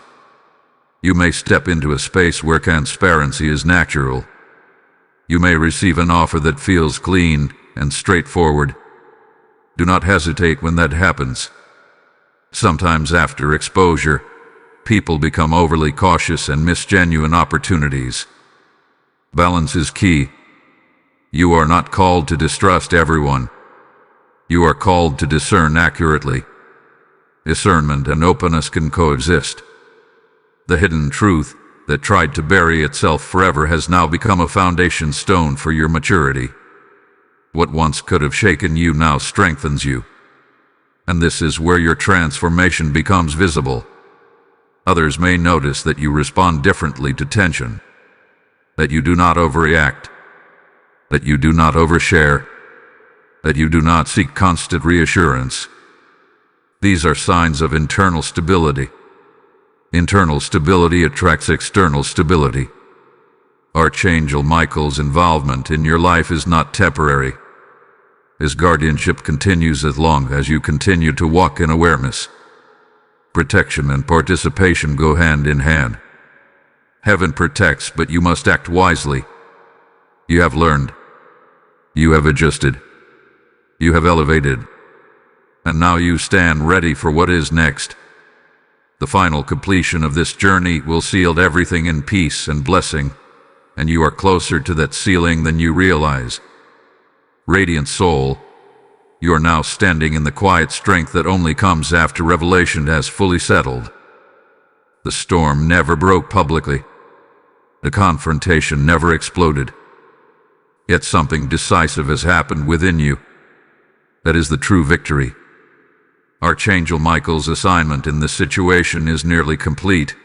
You may step into a space where transparency is natural. You may receive an offer that feels clean and straightforward. Do not hesitate when that happens. Sometimes after exposure, people become overly cautious and miss genuine opportunities. Balance is key. You are not called to distrust everyone. You are called to discern accurately. Discernment and openness can coexist. The hidden truth that tried to bury itself forever has now become a foundation stone for your maturity. What once could have shaken you now strengthens you. And this is where your transformation becomes visible. Others may notice that you respond differently to tension, that you do not overreact, that you do not overshare, that you do not seek constant reassurance. These are signs of internal stability. Internal stability attracts external stability. Archangel Michael's involvement in your life is not temporary. His guardianship continues as long as you continue to walk in awareness. Protection and participation go hand in hand. Heaven protects, but you must act wisely. You have learned. You have adjusted. You have elevated. And now you stand ready for what is next. The final completion of this journey will seal everything in peace and blessing, and you are closer to that ceiling than you realize. Radiant soul, you are now standing in the quiet strength that only comes after revelation has fully settled. The storm never broke publicly. The confrontation never exploded. Yet something decisive has happened within you. That is the true victory. Archangel Michael's assignment in this situation is nearly complete,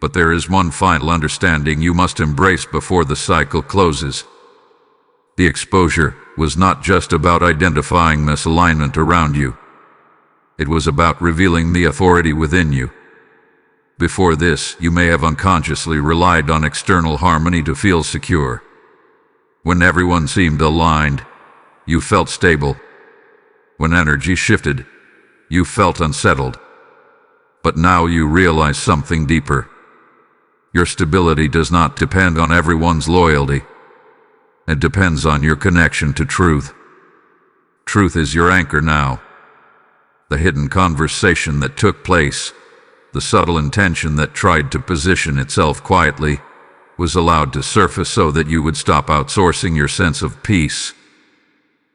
but there is one final understanding you must embrace before the cycle closes. The exposure was not just about identifying misalignment around you. It was about revealing the authority within you. Before this, you may have unconsciously relied on external harmony to feel secure. When everyone seemed aligned, you felt stable. When energy shifted, you felt unsettled. But now you realize something deeper. Your stability does not depend on everyone's loyalty. It depends on your connection to truth. Truth is your anchor now. The hidden conversation that took place, the subtle intention that tried to position itself quietly, was allowed to surface so that you would stop outsourcing your sense of peace.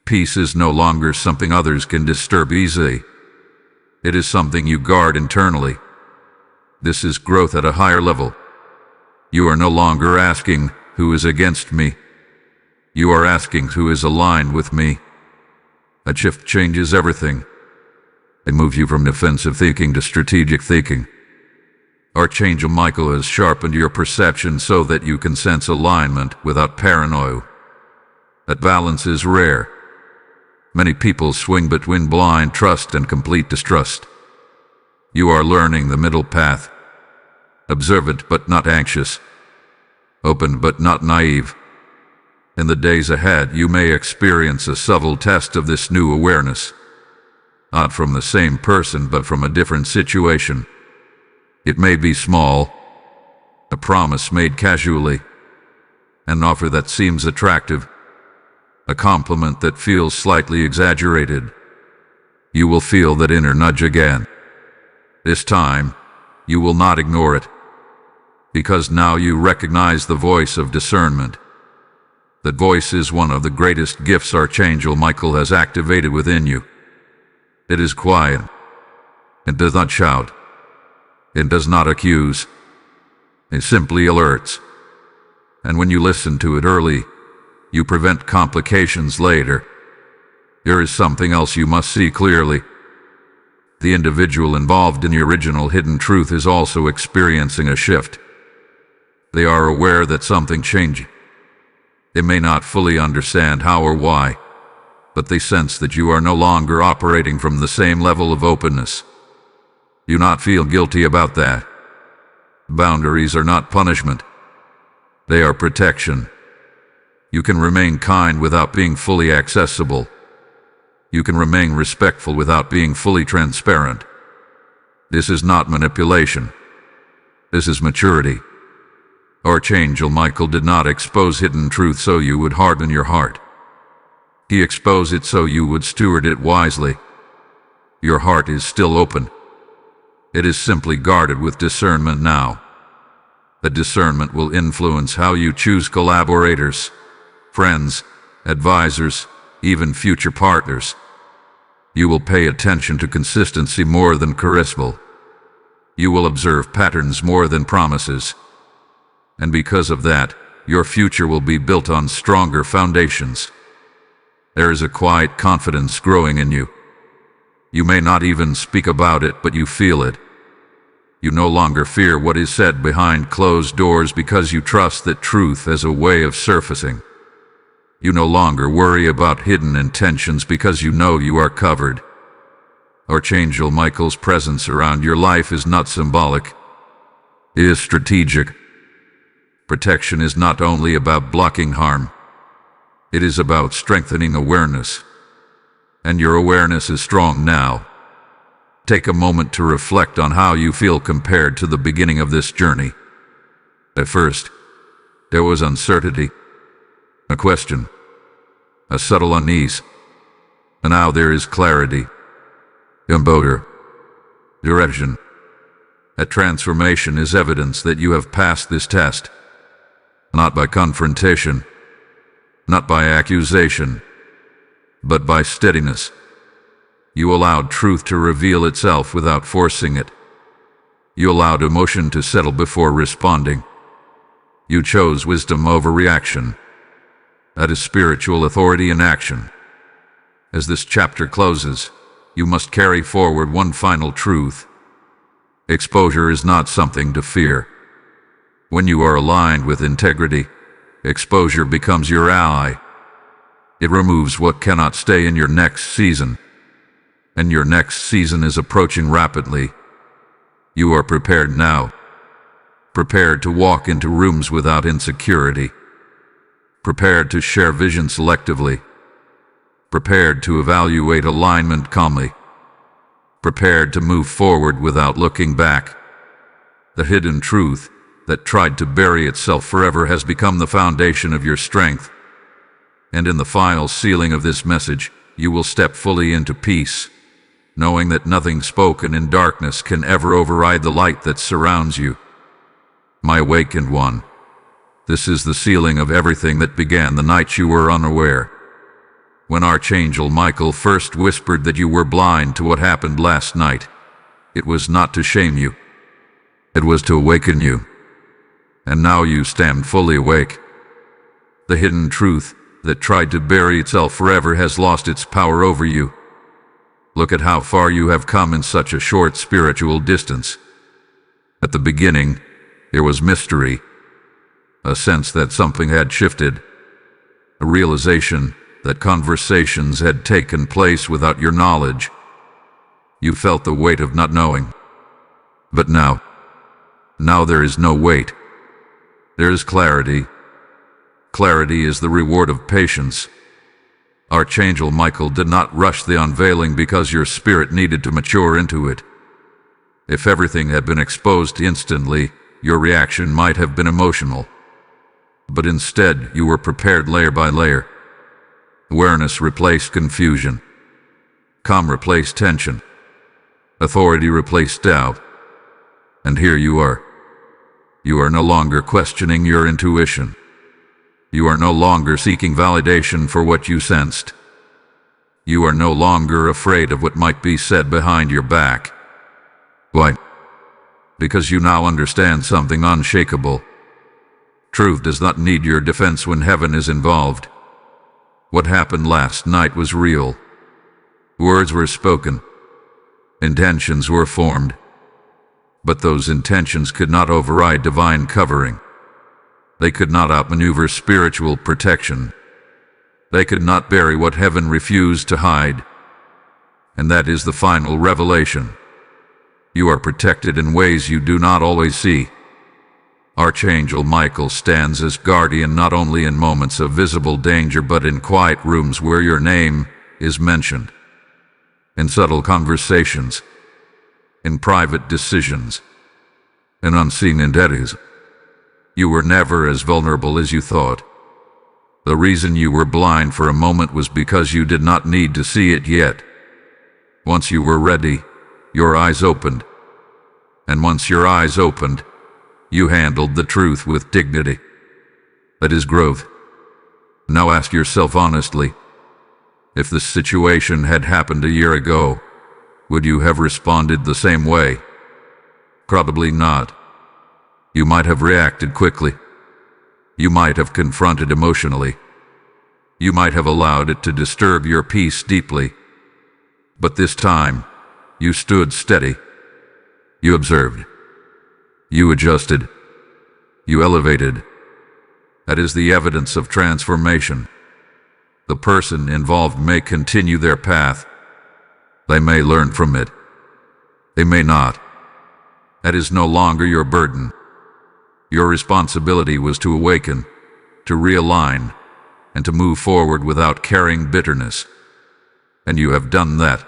Peace is no longer something others can disturb easily. It is something you guard internally. This is growth at a higher level. You are no longer asking, "Who is against me?" You are asking, "Who is aligned with me?" A shift changes everything. It moves you from defensive thinking to strategic thinking. Archangel Michael has sharpened your perception so that you can sense alignment without paranoia. That balance is rare. Many people swing between blind trust and complete distrust. You are learning the middle path. Observant but not anxious. Open but not naive. In the days ahead, you may experience a subtle test of this new awareness. Not from the same person, but from a different situation. It may be small, a promise made casually, an offer that seems attractive, a compliment that feels slightly exaggerated. You will feel that inner nudge again. This time, you will not ignore it, because now you recognize the voice of discernment. That voice is one of the greatest gifts Archangel Michael has activated within you. It is quiet. It does not shout. It does not accuse. It simply alerts. And when you listen to it early, you prevent complications later. There is something else you must see clearly. The individual involved in the original hidden truth is also experiencing a shift. They are aware that something changed. They may not fully understand how or why, but they sense that you are no longer operating from the same level of openness. Do not feel guilty about that. Boundaries are not punishment. They are protection. You can remain kind without being fully accessible. You can remain respectful without being fully transparent. This is not manipulation. This is maturity. Archangel Michael did not expose hidden truth so you would harden your heart. He exposed it so you would steward it wisely. Your heart is still open. It is simply guarded with discernment now. The discernment will influence how you choose collaborators, friends, advisors, even future partners. You will pay attention to consistency more than charisma. You will observe patterns more than promises. And because of that, your future will be built on stronger foundations. There is a quiet confidence growing in you. You may not even speak about it, but you feel it. You no longer fear what is said behind closed doors because you trust that truth has a way of surfacing. You no longer worry about hidden intentions because you know you are covered. Archangel Michael's presence around your life is not symbolic. It is strategic. Protection is not only about blocking harm. It is about strengthening awareness. And your awareness is strong now. Take a moment to reflect on how you feel compared to the beginning of this journey. At first, there was uncertainty, a question, a subtle unease. And now there is clarity, empower, direction. A transformation is evidence that you have passed this test, not by confrontation, not by accusation, but by steadiness. You allowed truth to reveal itself without forcing it. You allowed emotion to settle before responding. You chose wisdom over reaction. That is spiritual authority in action. As this chapter closes, you must carry forward one final truth. Exposure is not something to fear. When you are aligned with integrity, exposure becomes your ally. It removes what cannot stay in your next season. And your next season is approaching rapidly. You are prepared now. Prepared to walk into rooms without insecurity. Prepared to share vision selectively. Prepared to evaluate alignment calmly. Prepared to move forward without looking back. The hidden truth that tried to bury itself forever has become the foundation of your strength. And in the final sealing of this message, you will step fully into peace, knowing that nothing spoken in darkness can ever override the light that surrounds you. My awakened one, this is the sealing of everything that began the night you were unaware. When Archangel Michael first whispered that you were blind to what happened last night, it was not to shame you. It was to awaken you. And now you stand fully awake. The hidden truth that tried to bury itself forever has lost its power over you. Look at how far you have come in such a short spiritual distance. At the beginning, there was mystery, a sense that something had shifted, a realization that conversations had taken place without your knowledge. You felt the weight of not knowing. But now there is no weight. There is clarity. Clarity is the reward of patience. Archangel Michael did not rush the unveiling because your spirit needed to mature into it. If everything had been exposed instantly, your reaction might have been emotional. But instead, you were prepared layer by layer. Awareness replaced confusion. Calm replaced tension. Authority replaced doubt. And here you are. You are no longer questioning your intuition. You are no longer seeking validation for what you sensed. You are no longer afraid of what might be said behind your back. Why? Because you now understand something unshakable. Truth does not need your defense when heaven is involved. What happened last night was real. Words were spoken. Intentions were formed, but those intentions could not override divine covering. They could not outmaneuver spiritual protection. They could not bury what heaven refused to hide. And that is the final revelation. You are protected in ways you do not always see. Archangel Michael stands as guardian not only in moments of visible danger but in quiet rooms where your name is mentioned, in subtle conversations, in private decisions, in unseen endeavors. You were never as vulnerable as you thought. The reason you were blind for a moment was because you did not need to see it yet. Once you were ready, your eyes opened. And once your eyes opened, you handled the truth with dignity. That is growth. Now ask yourself honestly, if this situation had happened a year ago, would you have responded the same way? Probably not. You might have reacted quickly. You might have confronted emotionally. You might have allowed it to disturb your peace deeply. But this time, you stood steady. You observed. You adjusted. You elevated. That is the evidence of transformation. The person involved may continue their path. They may learn from it. They may not. That is no longer your burden. Your responsibility was to awaken, to realign, and to move forward without carrying bitterness. And you have done that.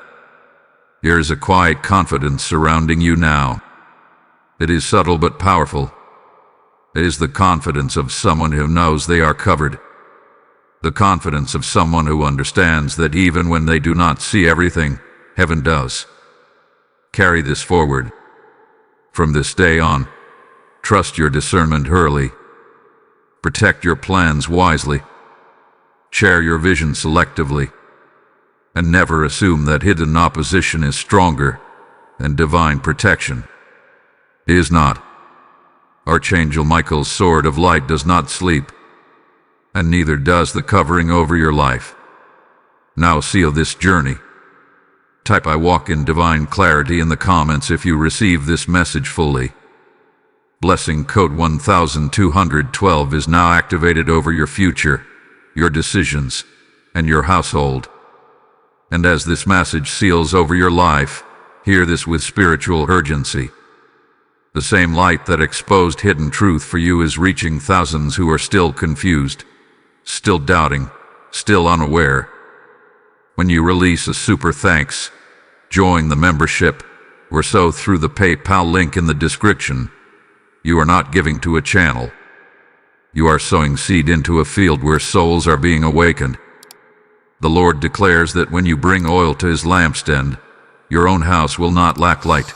There is a quiet confidence surrounding you now. It is subtle but powerful. It is the confidence of someone who knows they are covered. The confidence of someone who understands that even when they do not see everything, heaven does. Carry this forward. From this day on, trust your discernment early. Protect your plans wisely. Share your vision selectively. And never assume that hidden opposition is stronger than divine protection. It is not. Archangel Michael's sword of light does not sleep, and neither does the covering over your life. Now seal this journey. Type "I walk in divine clarity" in the comments if you receive this message fully. Blessing code 1212 is now activated over your future, your decisions, and your household. And as this message seals over your life, hear this with spiritual urgency. The same light that exposed hidden truth for you is reaching thousands who are still confused, still doubting, still unaware. When you release a super thanks, join the membership, or sow through the PayPal link in the description, you are not giving to a channel. You are sowing seed into a field where souls are being awakened. The Lord declares that when you bring oil to his lampstand, your own house will not lack light.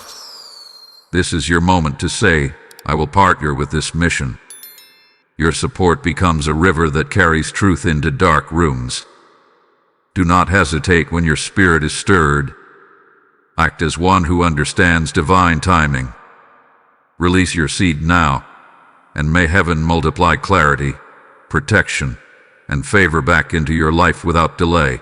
This is your moment to say, "I will partner with this mission." Your support becomes a river that carries truth into dark rooms. Do not hesitate when your spirit is stirred. Act as one who understands divine timing. Release your seed now, and may heaven multiply clarity, protection, and favor back into your life without delay.